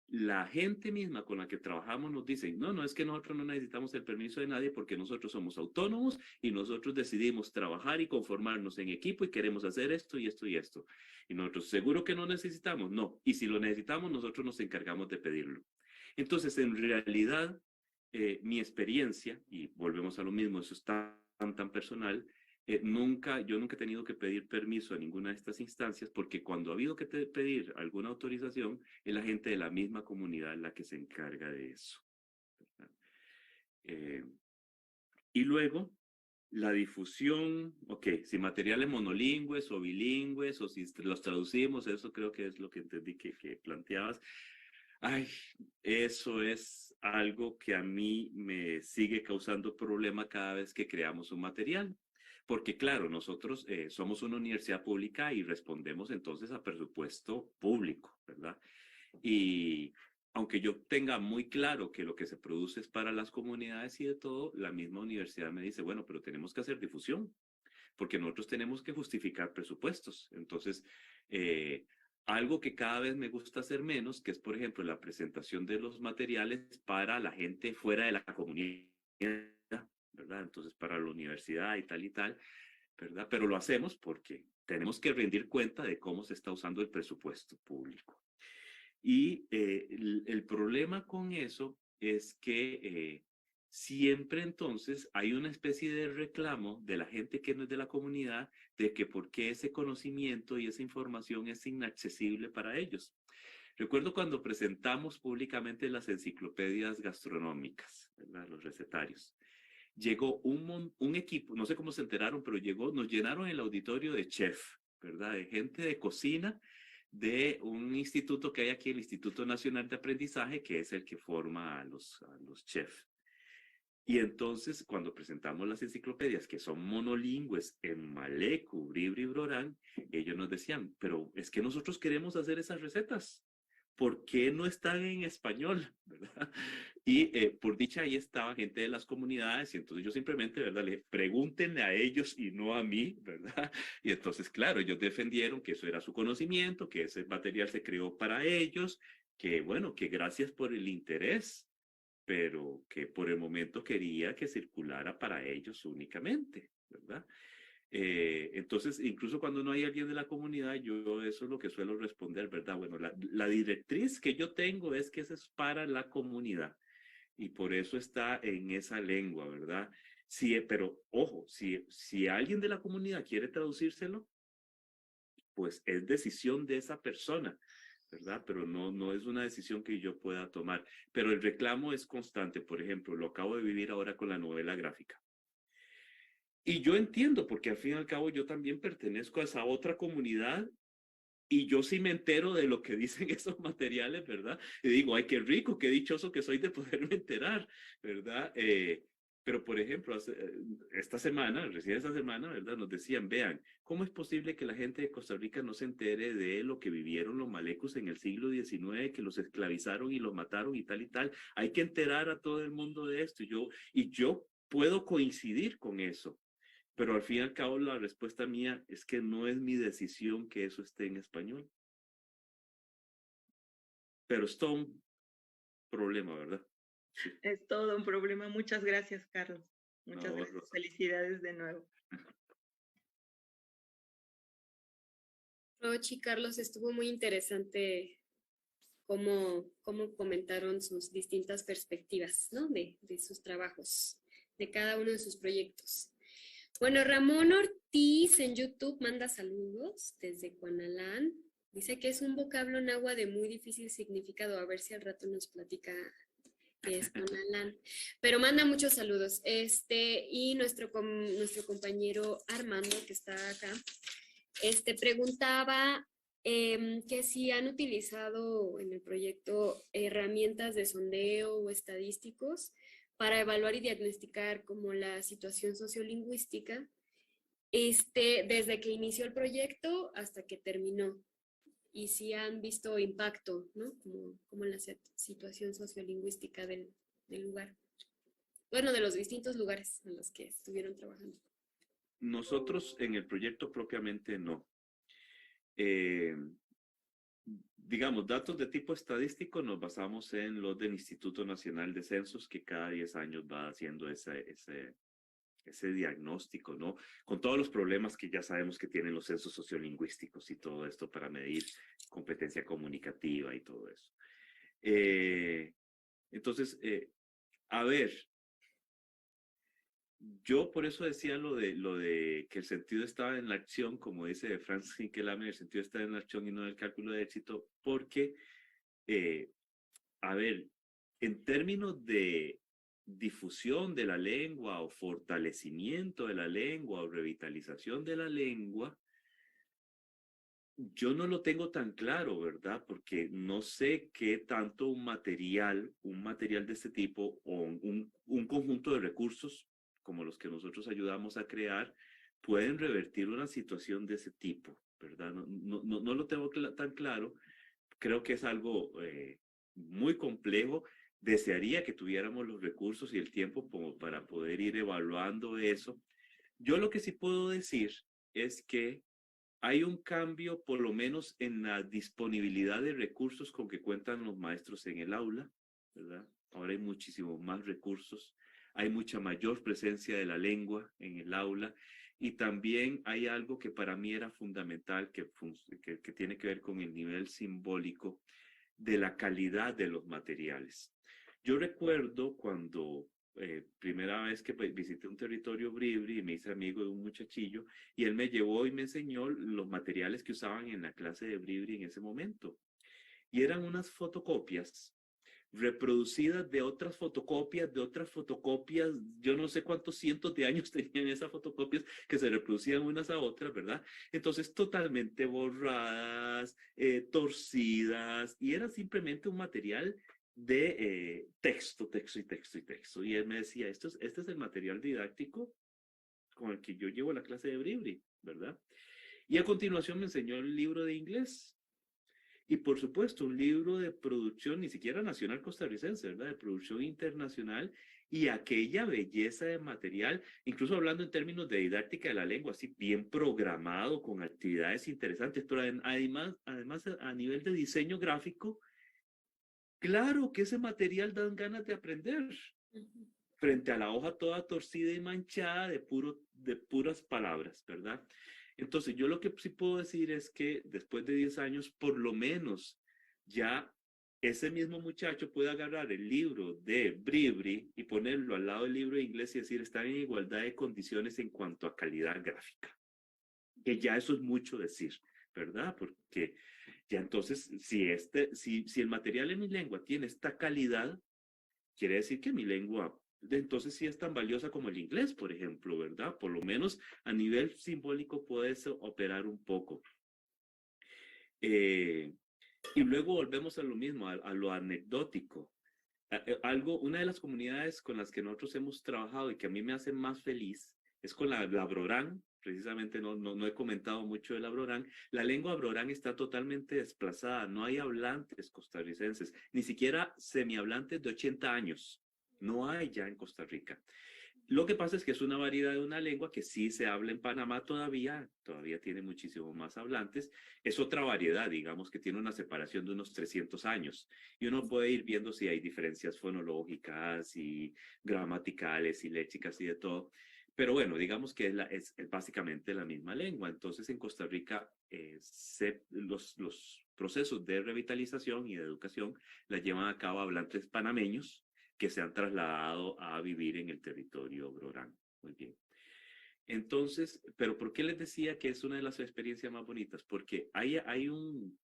la gente misma con la que trabajamos nos dice, no, es que nosotros no necesitamos el permiso de nadie porque nosotros somos autónomos y nosotros decidimos trabajar y conformarnos en equipo y queremos hacer esto y esto y esto. Y nosotros, ¿seguro que no necesitamos? No. Y si lo necesitamos, nosotros nos encargamos de pedirlo. Entonces, en realidad, mi experiencia, y volvemos a lo mismo, eso es tan personal, yo nunca he tenido que pedir permiso a ninguna de estas instancias porque cuando ha habido que pedir alguna autorización es la gente de la misma comunidad la que se encarga de eso. Y luego la difusión, si materiales monolingües o bilingües o si los traducimos, eso creo que es lo que entendí que planteabas. Ay, eso es algo que a mí me sigue causando problema cada vez que creamos un material. Porque claro, nosotros somos una universidad pública y respondemos entonces a presupuesto público, ¿verdad? Y aunque yo tenga muy claro que lo que se produce es para las comunidades y de todo, la misma universidad me dice, bueno, pero tenemos que hacer difusión, porque nosotros tenemos que justificar presupuestos. Entonces, algo que cada vez me gusta hacer menos, que es, por ejemplo, la presentación de los materiales para la gente fuera de la comunidad, ¿verdad? Entonces, para la universidad y tal, ¿verdad? Pero lo hacemos porque tenemos que rendir cuenta de cómo se está usando el presupuesto público. Y el problema con eso es que siempre entonces hay una especie de reclamo de la gente que no es de la comunidad de que por qué ese conocimiento y esa información es inaccesible para ellos. Recuerdo cuando presentamos públicamente las enciclopedias gastronómicas, ¿verdad? Los recetarios. Llegó un equipo, no sé cómo se enteraron, pero llegó, nos llenaron el auditorio de chef, ¿verdad? De gente de cocina de un instituto que hay aquí, el Instituto Nacional de Aprendizaje, que es el que forma a los chefs. Y entonces, cuando presentamos las enciclopedias, que son monolingües en maleku, bribri, brorán, ellos nos decían, pero es que nosotros queremos hacer esas recetas. ¿Por qué no están en español? ¿Verdad? Y por dicha ahí estaba gente de las comunidades y entonces yo simplemente, ¿verdad? Le pregúntenle a ellos y no a mí, ¿verdad? Y entonces, claro, ellos defendieron que eso era su conocimiento, que ese material se creó para ellos, que bueno, que gracias por el interés, pero que por el momento quería que circulara para ellos únicamente, ¿verdad? Entonces, incluso cuando no hay alguien de la comunidad, yo eso es lo que suelo responder, ¿verdad? Bueno, la directriz que yo tengo es que eso es para la comunidad y por eso está en esa lengua, ¿verdad? Sí, pero ojo, si alguien de la comunidad quiere traducírselo, pues es decisión de esa persona, ¿verdad? Pero no es una decisión que yo pueda tomar. Pero el reclamo es constante. Por ejemplo, lo acabo de vivir ahora con la novela gráfica. Y yo entiendo, porque al fin y al cabo yo también pertenezco a esa otra comunidad y yo sí me entero de lo que dicen esos materiales, ¿verdad? Y digo, ay, qué rico, qué dichoso que soy de poderme enterar, ¿verdad? Pero, por ejemplo, esta semana, recién esta semana, ¿verdad? Nos decían, vean, ¿cómo es posible que la gente de Costa Rica no se entere de lo que vivieron los malecos en el siglo XIX, que los esclavizaron y los mataron y tal y tal? Hay que enterar a todo el mundo de esto. Y yo puedo coincidir con eso. Pero al fin y al cabo la respuesta mía es que no es mi decisión que eso esté en español. Pero es todo un problema, ¿verdad? Sí. Es todo un problema. Muchas gracias, Carlos. Muchas No, gracias. Rosa. Felicidades de nuevo. Rochi, Carlos, estuvo muy interesante cómo comentaron sus distintas perspectivas, ¿no? De sus trabajos, de cada uno de sus proyectos. Bueno, Ramón Ortiz en YouTube manda saludos desde Cuanalán. Dice que es un vocablo náhuatl de muy difícil significado. A ver si al rato nos platica qué es Cuanalán. Pero manda muchos saludos. Y nuestro compañero Armando, que está acá, preguntaba que si han utilizado en el proyecto herramientas de sondeo o estadísticos para evaluar y diagnosticar como la situación sociolingüística desde que inició el proyecto hasta que terminó. Y si han visto impacto, ¿no? Como en la situación sociolingüística del lugar. Bueno, de los distintos lugares en los que estuvieron trabajando. Nosotros en el proyecto propiamente no. Digamos, datos de tipo estadístico nos basamos en los del Instituto Nacional de Censos, que cada 10 años va haciendo ese diagnóstico, ¿no? Con todos los problemas que ya sabemos que tienen los censos sociolingüísticos y todo esto para medir competencia comunicativa y todo eso. Entonces, a ver, yo por eso decía lo de que el sentido estaba en la acción, como dice Franz Hinkelhammer, el sentido está en la acción y no en el cálculo de éxito, porque, a ver, en términos de difusión de la lengua o fortalecimiento de la lengua o revitalización de la lengua, yo no lo tengo tan claro, ¿verdad? Porque no sé qué tanto un material de este tipo o un conjunto de recursos como los que nosotros ayudamos a crear pueden revertir una situación de ese tipo, ¿verdad? No lo tengo tan claro. Creo que es algo muy complejo. Desearía que tuviéramos los recursos y el tiempo como para poder ir evaluando eso. Yo lo que sí puedo decir es que hay un cambio, por lo menos en la disponibilidad de recursos con que cuentan los maestros en el aula, ¿verdad? Ahora hay muchísimos más recursos, hay mucha mayor presencia de la lengua en el aula Y también hay algo que para mí era fundamental, que tiene que ver con el nivel simbólico de la calidad de los materiales. Yo recuerdo cuando primera vez que visité un territorio bribri y me hice amigo de un muchachillo y él me llevó y me enseñó los materiales que usaban en la clase de bribri en ese momento. Y eran unas fotocopias reproducidas de otras fotocopias, yo no sé cuántos cientos de años tenían esas fotocopias que se reproducían unas a otras, ¿verdad? Entonces totalmente borradas, torcidas, y era simplemente un material de texto. Y él me decía, este es el material didáctico con el que yo llevo la clase de Bribri, ¿verdad? Y a continuación me enseñó el libro de inglés. Y por supuesto, un libro de producción, ni siquiera nacional costarricense, ¿verdad? De producción internacional y aquella belleza de material, incluso hablando en términos de didáctica de la lengua, así bien programado, con actividades interesantes, pero además a nivel de diseño gráfico, claro que ese material dan ganas de aprender. Frente a la hoja toda torcida y manchada de puras palabras, ¿verdad? Entonces, yo lo que sí puedo decir es que después de 10 años, por lo menos, ya ese mismo muchacho puede agarrar el libro de Bribri y ponerlo al lado del libro de inglés y decir, están en igualdad de condiciones en cuanto a calidad gráfica. Que ya eso es mucho decir, ¿verdad? Porque ya entonces, si el material en mi lengua tiene esta calidad, quiere decir que mi lengua entonces sí es tan valiosa como el inglés, por ejemplo, ¿verdad? Por lo menos a nivel simbólico puedes operar un poco. Y luego volvemos a lo mismo, a lo anecdótico. Una de las comunidades con las que nosotros hemos trabajado y que a mí me hace más feliz es con la Brorán. Precisamente no he comentado mucho de la Brorán. La lengua Brorán está totalmente desplazada. No hay hablantes costarricenses, ni siquiera semihablantes de 80 años. No hay ya en Costa Rica. Lo que pasa es que es una variedad de una lengua que sí se habla en Panamá todavía tiene muchísimo más hablantes. Es otra variedad, digamos, que tiene una separación de unos 300 años. Y uno puede ir viendo si hay diferencias fonológicas y gramaticales y léxicas y de todo. Pero bueno, digamos que es básicamente la misma lengua. Entonces, en Costa Rica, los procesos de revitalización y de educación la llevan a cabo hablantes panameños que se han trasladado a vivir en el territorio Brorán. Muy bien. Entonces, ¿pero por qué les decía que es una de las experiencias más bonitas? Porque hay un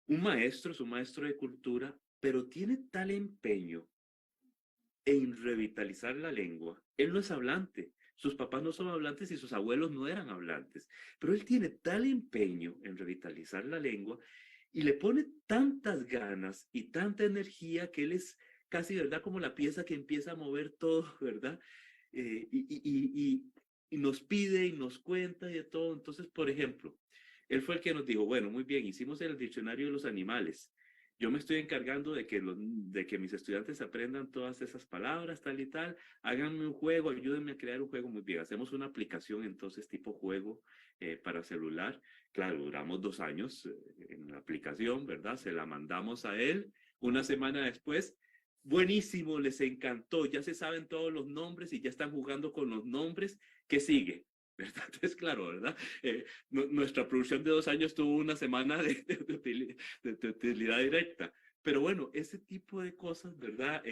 maestro, es un maestro de cultura, pero tiene tal empeño en revitalizar la lengua. Él no es hablante, sus papás no son hablantes y sus abuelos no eran hablantes, pero él tiene tal empeño en revitalizar la lengua y le pone tantas ganas y tanta energía que él es casi, ¿verdad? Como la pieza que empieza a mover todo, ¿verdad? Y nos pide y nos cuenta y de todo. Entonces, por ejemplo, él fue el que nos dijo, bueno, muy bien, hicimos el diccionario de los animales. Yo me estoy encargando de que mis estudiantes aprendan todas esas palabras, tal y tal. Háganme un juego, ayúdenme a crear un juego. Muy bien, hacemos una aplicación entonces tipo juego para celular. Claro, duramos 2 años en la aplicación, ¿verdad? Se la mandamos a él. Una semana después, buenísimo, les encantó. Ya se saben todos los nombres y ya están jugando con los nombres. ¿Qué sigue? ¿Verdad? Entonces, claro, ¿verdad? Nuestra producción de 2 años tuvo una semana de utilidad directa. Pero bueno, ese tipo de cosas, ¿verdad?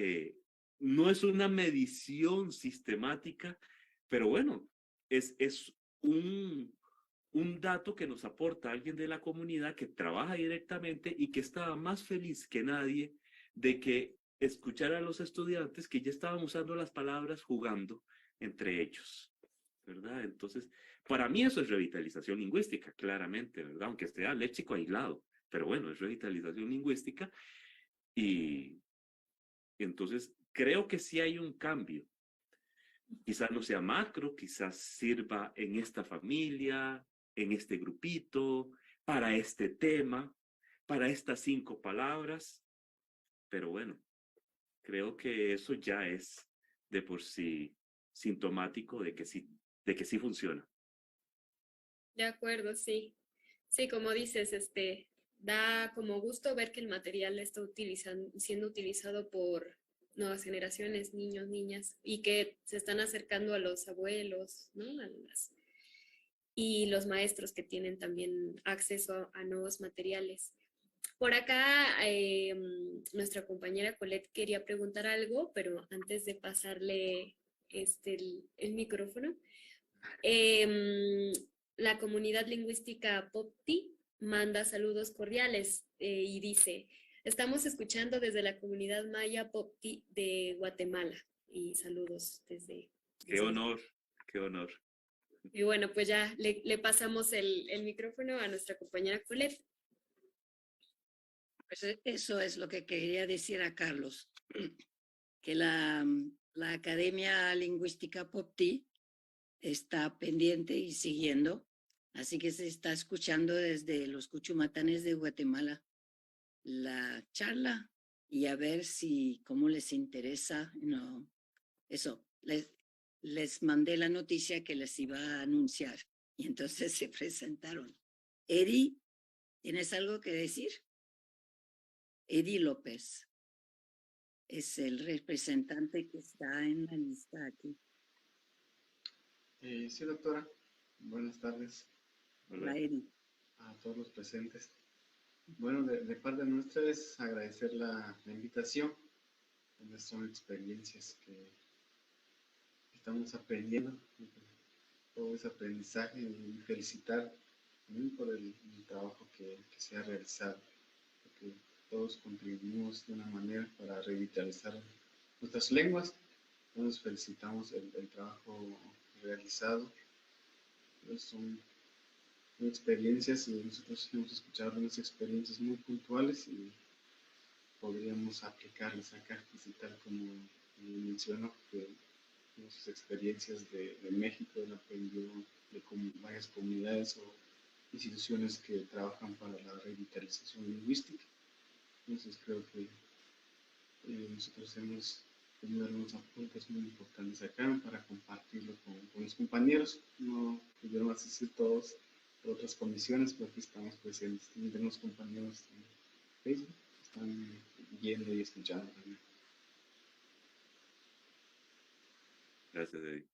No es una medición sistemática, pero bueno, es un dato que nos aporta alguien de la comunidad que trabaja directamente y que estaba más feliz que nadie de que escuchar a los estudiantes que ya estaban usando las palabras jugando entre ellos, ¿verdad? Entonces, para mí eso es revitalización lingüística, claramente, ¿verdad? Aunque sea léxico aislado, pero bueno, es revitalización lingüística y entonces creo que sí hay un cambio. Quizás no sea macro, quizás sirva en esta familia, en este grupito, para este tema, para estas 5 palabras, pero bueno, creo que eso ya es de por sí sintomático de que sí funciona. De acuerdo, sí. Sí, como dices, da como gusto ver que el material está siendo utilizado por nuevas generaciones, niños, niñas, y que se están acercando a los abuelos, ¿no? Y los maestros que tienen también acceso a nuevos materiales. Por acá, nuestra compañera Colette quería preguntar algo, pero antes de pasarle el micrófono, la comunidad lingüística Popti manda saludos cordiales y dice, estamos escuchando desde la comunidad maya Popti de Guatemala y saludos Qué honor, qué honor. Y bueno, pues ya le pasamos el micrófono a nuestra compañera Colette. Pues eso es lo que quería decir a Carlos, que la Academia Lingüística Popti está pendiente y siguiendo, así que se está escuchando desde los Cuchumatanes de Guatemala la charla y a ver cómo les interesa, no, eso, les mandé la noticia que les iba a anunciar y entonces se presentaron. Edi, ¿tienes algo que decir? Edi López es el representante que está en la lista aquí. Sí, doctora. Buenas tardes. Hola, Edi. A todos los presentes. Bueno, de parte nuestra es agradecer la invitación. Son experiencias que estamos aprendiendo, todo ese aprendizaje y felicitar también por el trabajo que se ha realizado. Porque todos contribuimos de una manera para revitalizar nuestras lenguas. Entonces felicitamos el trabajo realizado. Son experiencias y nosotros hemos escuchado unas experiencias muy puntuales y podríamos aplicarlas acá, y tal como menciono, que sus experiencias de México, él aprendió de varias comunidades o instituciones que trabajan para la revitalización lingüística. Entonces creo que nosotros hemos tenido algunos apuntes muy importantes acá para compartirlo con los compañeros. No pudieron asistir todos a otras comisiones, pero aquí estamos presentes. También los compañeros en Facebook están viendo y escuchando también. Gracias, Eddie.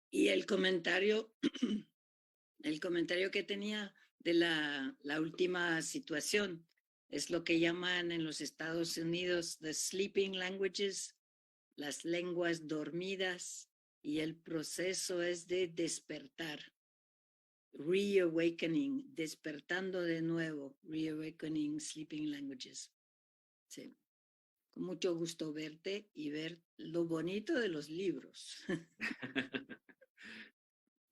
Y el comentario que tenía de la última situación es lo que llaman en los Estados Unidos the sleeping languages, las lenguas dormidas, y el proceso es de despertar, reawakening, despertando de nuevo, reawakening sleeping languages. Sí. Con mucho gusto verte y ver lo bonito de los libros.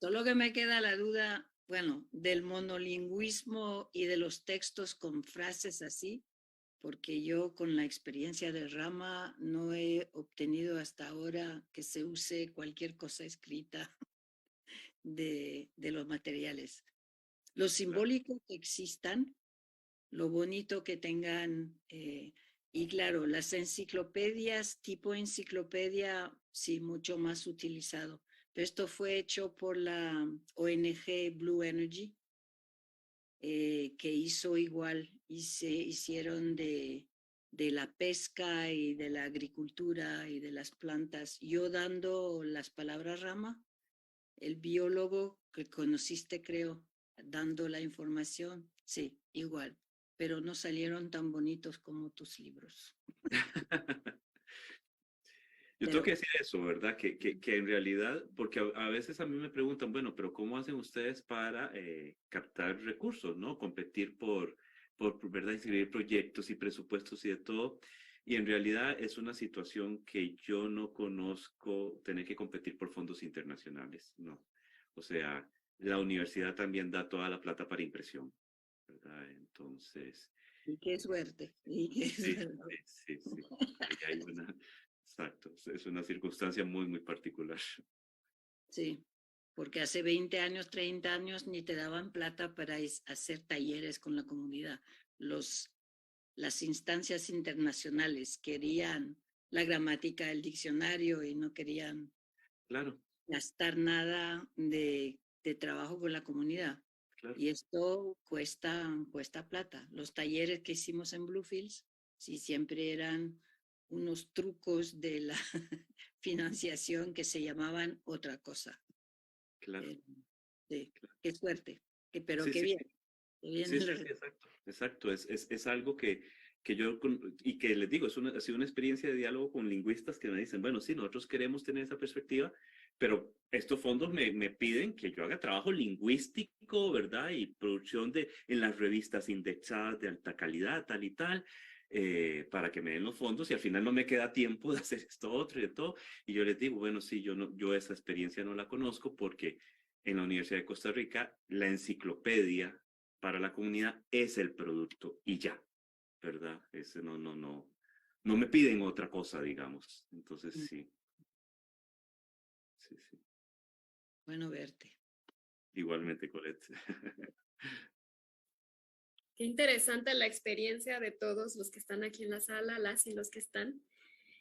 Solo que me queda la duda, bueno, del monolingüismo y de los textos con frases así, porque yo con la experiencia de Rama no he obtenido hasta ahora que se use cualquier cosa escrita de los materiales. Lo simbólico que existan, lo bonito que tengan, y claro, las enciclopedias, tipo enciclopedia, sí, mucho más utilizado. Pero esto fue hecho por la ONG Blue Energy, que hizo igual, y se hicieron de la pesca y de la agricultura y de las plantas. Yo dando las palabras Rama, el biólogo que conociste, creo, dando la información, sí, igual, pero no salieron tan bonitos como tus libros. Yo tengo que decir eso, ¿verdad? Que en realidad, porque a veces a mí me preguntan, bueno, pero ¿cómo hacen ustedes para captar recursos, ¿no? Competir por, ¿verdad? Inscribir proyectos y presupuestos y de todo. Y en realidad es una situación que yo no conozco, tener que competir por fondos internacionales, ¿no? O sea, la universidad también da toda la plata para impresión, ¿verdad? Entonces... Y qué suerte. Sí. Ahí hay una... Exacto, es una circunstancia muy, muy particular. Sí, porque hace 20 años, 30 años ni te daban plata para hacer talleres con la comunidad. Las instancias internacionales querían la gramática del diccionario y no querían gastar nada de trabajo con la comunidad. Claro. Y esto cuesta plata. Los talleres que hicimos en Bluefields, sí, siempre eran unos trucos de la financiación que se llamaban otra cosa. Claro. Sí, qué suerte, pero Sí, qué sí, bien. sí. Qué bien Sí, el sí, sí, resultado. exacto. Es algo que yo, y que les digo, ha sido una experiencia de diálogo con lingüistas que me dicen, bueno, sí, nosotros queremos tener esa perspectiva, pero estos fondos me piden que yo haga trabajo lingüístico, ¿verdad? Y producción en las revistas indexadas de alta calidad, tal y tal, para que me den los fondos, y al final no me queda tiempo de hacer esto otro y de todo. Y yo les digo, bueno, sí, yo esa experiencia no la conozco porque en la Universidad de Costa Rica la enciclopedia para la comunidad es el producto y ya, ¿verdad? Ese no me piden otra cosa, digamos. Entonces sí. Bueno verte. Igualmente, Colette. Qué interesante la experiencia de todos los que están aquí en la sala, las y los que están.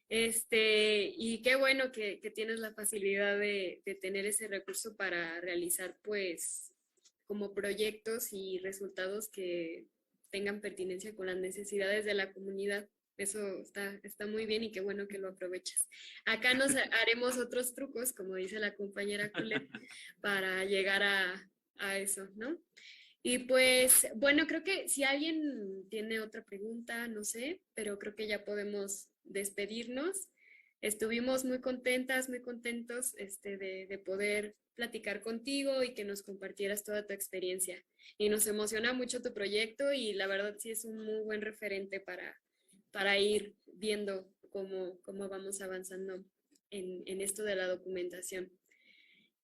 Y qué bueno que tienes la facilidad de tener ese recurso para realizar, pues, como proyectos y resultados que tengan pertinencia con las necesidades de la comunidad. Eso está muy bien y qué bueno que lo aprovechas. Acá nos haremos otros trucos, como dice la compañera Colette, para llegar a eso, ¿no? Y pues, bueno, creo que si alguien tiene otra pregunta, no sé, pero creo que ya podemos despedirnos. Estuvimos muy contentas, muy contentos de poder platicar contigo y que nos compartieras toda tu experiencia. Y nos emociona mucho tu proyecto y la verdad sí es un muy buen referente para ir viendo cómo vamos avanzando en esto de la documentación.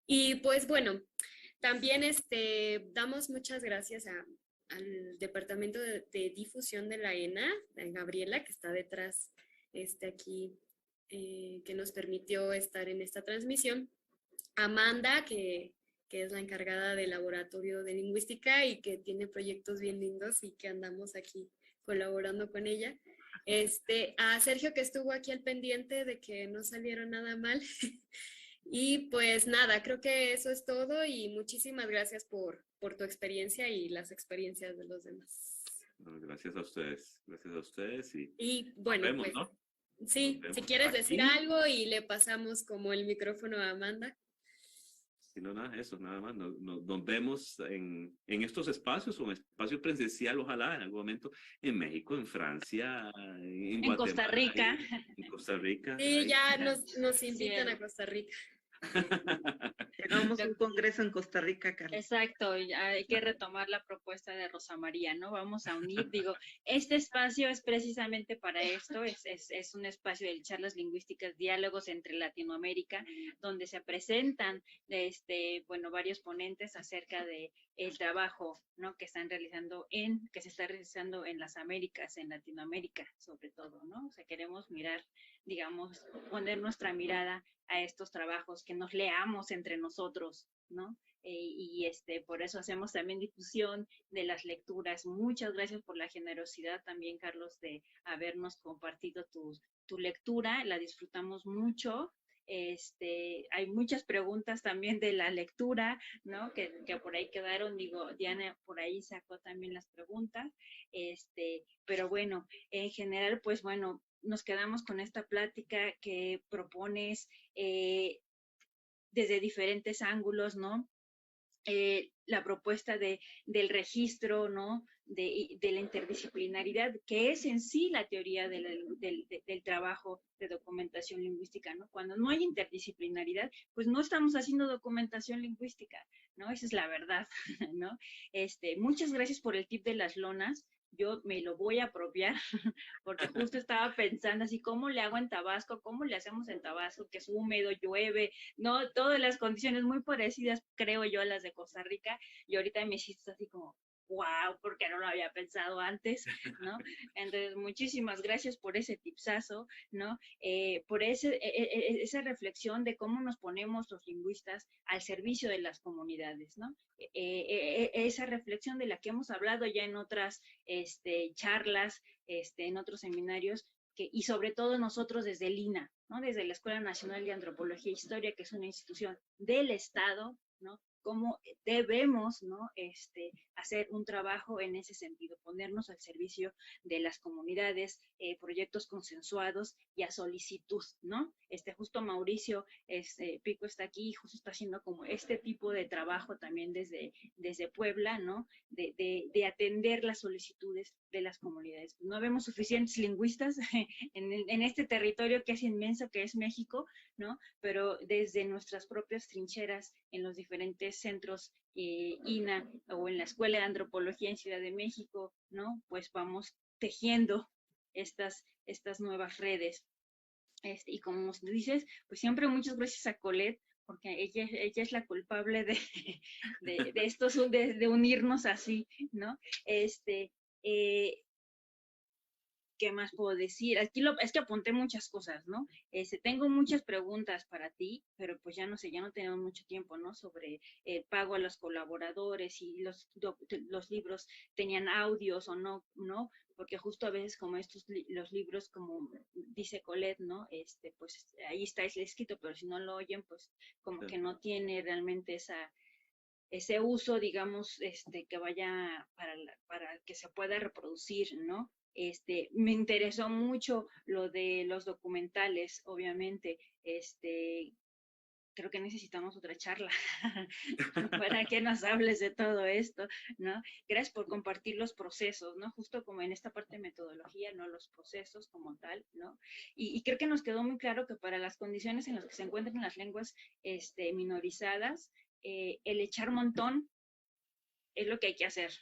Y pues bueno, también damos muchas gracias al Departamento de Difusión de la ENA, a Gabriela, que está detrás aquí, que nos permitió estar en esta transmisión. Amanda, que es la encargada del Laboratorio de Lingüística y que tiene proyectos bien lindos y que andamos aquí colaborando con ella. A Sergio, que estuvo aquí al pendiente de que no saliera nada mal. Y pues nada, creo que eso es todo y muchísimas gracias por tu experiencia y las experiencias de los demás. No, gracias a ustedes Y bueno, nos vemos, pues ¿no? sí, si quieres decir algo y le pasamos como el micrófono a Amanda. Si no, nada más. Nos vemos en estos espacios o en espacio presencial, ojalá en algún momento, en México, en Francia, en Guatemala, Costa Rica. En Costa Rica. Sí, ahí. ya nos invitan a Costa Rica. Hagamos un congreso en Costa Rica, Carlos. Exacto, hay que retomar la propuesta de Rosa María, ¿no? Vamos a unir, digo, este espacio es precisamente para esto, es un espacio de charlas lingüísticas, diálogos entre Latinoamérica, donde se presentan, varios ponentes acerca de el trabajo, ¿no? Que se está realizando en las Américas, en Latinoamérica, sobre todo, ¿no? O sea, queremos mirar, digamos, poner nuestra mirada a estos trabajos, que nos leamos entre nosotros, ¿no? Por eso hacemos también difusión de las lecturas. Muchas gracias por la generosidad también, Carlos, de habernos compartido tu lectura, la disfrutamos mucho. Hay muchas preguntas también de la lectura, ¿no? Que por ahí quedaron, digo, Diana por ahí sacó también las preguntas, pero bueno, en general, pues bueno, nos quedamos con esta plática que propones desde diferentes ángulos, ¿no? La propuesta del registro, ¿no? De la interdisciplinaridad, que es en sí la teoría del trabajo de documentación lingüística, ¿no? Cuando no hay interdisciplinaridad, pues no estamos haciendo documentación lingüística, ¿no? Esa es la verdad, ¿no? Muchas gracias por el tip de las lonas. Yo me lo voy a apropiar porque justo estaba pensando así, ¿cómo le hago en Tabasco? ¿Cómo le hacemos en Tabasco? Que es húmedo, llueve, ¿no? Todas las condiciones muy parecidas, creo yo, a las de Costa Rica. Y ahorita me hiciste así como, wow, porque no lo había pensado antes, ¿no? Entonces, muchísimas gracias por ese tipsazo, ¿no? Por esa reflexión de cómo nos ponemos los lingüistas al servicio de las comunidades, ¿no? Esa reflexión de la que hemos hablado ya en otras charlas, en otros seminarios, y sobre todo nosotros desde el INA, ¿no? Desde la Escuela Nacional de Antropología e Historia, que es una institución del Estado, ¿no? cómo debemos, ¿no? Hacer un trabajo en ese sentido, ponernos al servicio de las comunidades, proyectos consensuados y a solicitud, ¿no? Justo Mauricio Pico está aquí, justo está haciendo como este tipo de trabajo también desde Puebla, ¿no? De atender las solicitudes de las comunidades. No vemos suficientes lingüistas en este territorio que es inmenso, que es México, ¿no? Pero desde nuestras propias trincheras en los diferentes centros INA o en la Escuela de Antropología en Ciudad de México, ¿no? Pues vamos tejiendo estas nuevas redes. Y como dices, pues siempre muchas gracias a Colette, porque ella es la culpable de estos, de unirnos así, ¿no? ¿Qué más puedo decir? Aquí es que apunté muchas cosas, ¿no? Tengo muchas preguntas para ti, pero pues ya no tenemos mucho tiempo, ¿no? Sobre el pago a los colaboradores, y los libros tenían audios o no, ¿no? Porque justo a veces como los libros, como dice Colette, ¿no? Pues ahí está escrito, pero si no lo oyen, pues como que no tiene realmente ese uso, digamos, que vaya para que se pueda reproducir, ¿no? Me interesó mucho lo de los documentales, obviamente. Creo que necesitamos otra charla para que nos hables de todo esto, ¿no? Gracias por compartir los procesos, ¿no? Justo como en esta parte de metodología, ¿no? Los procesos como tal, ¿no? Y creo que nos quedó muy claro que para las condiciones en las que se encuentran las lenguas minorizadas, el echar montón es lo que hay que hacer,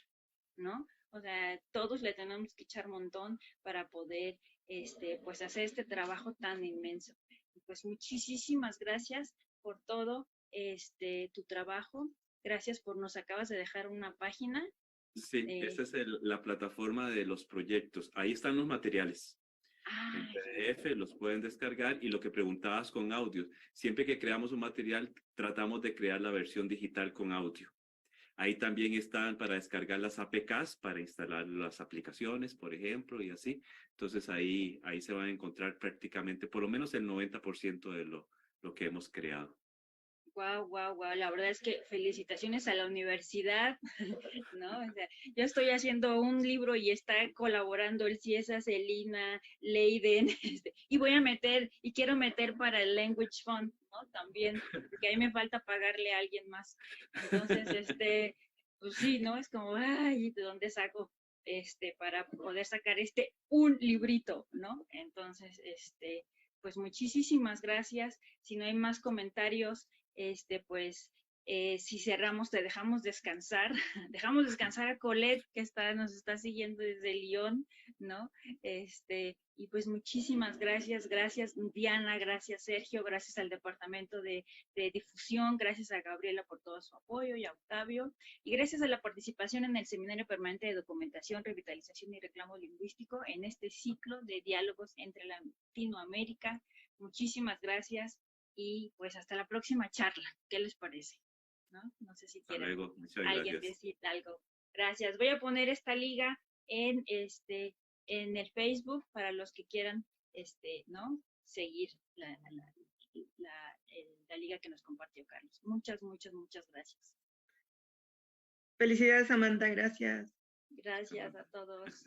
¿no? O sea, todos le tenemos que echar montón para poder, pues, hacer este trabajo tan inmenso. Y pues muchísimas gracias por todo tu trabajo. Gracias nos acabas de dejar una página. Sí, esa es la plataforma de los proyectos. Ahí están los materiales. En PDF los pueden descargar, y lo que preguntabas con audio, siempre que creamos un material tratamos de crear la versión digital con audio. Ahí también están para descargar las APKs, para instalar las aplicaciones, por ejemplo, y así. Entonces ahí se van a encontrar prácticamente por lo menos el 90% de lo que hemos creado. Wow. La verdad es que felicitaciones a la universidad, ¿no? O sea, yo estoy haciendo un libro y está colaborando el CIESA, Celina, Leiden, y quiero meter para el Language Fund, ¿no? También, porque ahí me falta pagarle a alguien más. Entonces, pues sí, ¿no? Es como, ay, ¿de dónde saco? Para poder sacar un librito, ¿no? Entonces, pues muchísimas gracias. Si no hay más comentarios, pues si cerramos, te dejamos descansar, dejamos descansar a Colette, que nos está siguiendo desde Lyon, ¿no? Y pues muchísimas gracias Diana, gracias Sergio, gracias al departamento de difusión, gracias a Gabriela por todo su apoyo, y a Octavio, y gracias a la participación en el Seminario Permanente de Documentación, Revitalización y Reclamo Lingüístico en este ciclo de diálogos entre Latinoamérica. Muchísimas gracias. Y pues hasta la próxima charla. ¿Qué les parece? No sé si quieren alguien decir algo. Gracias. Voy a poner esta liga en el Facebook para los que quieran ¿no? seguir la liga que nos compartió Carlos. Muchas gracias. Felicidades, Samantha. Gracias. Gracias a todos.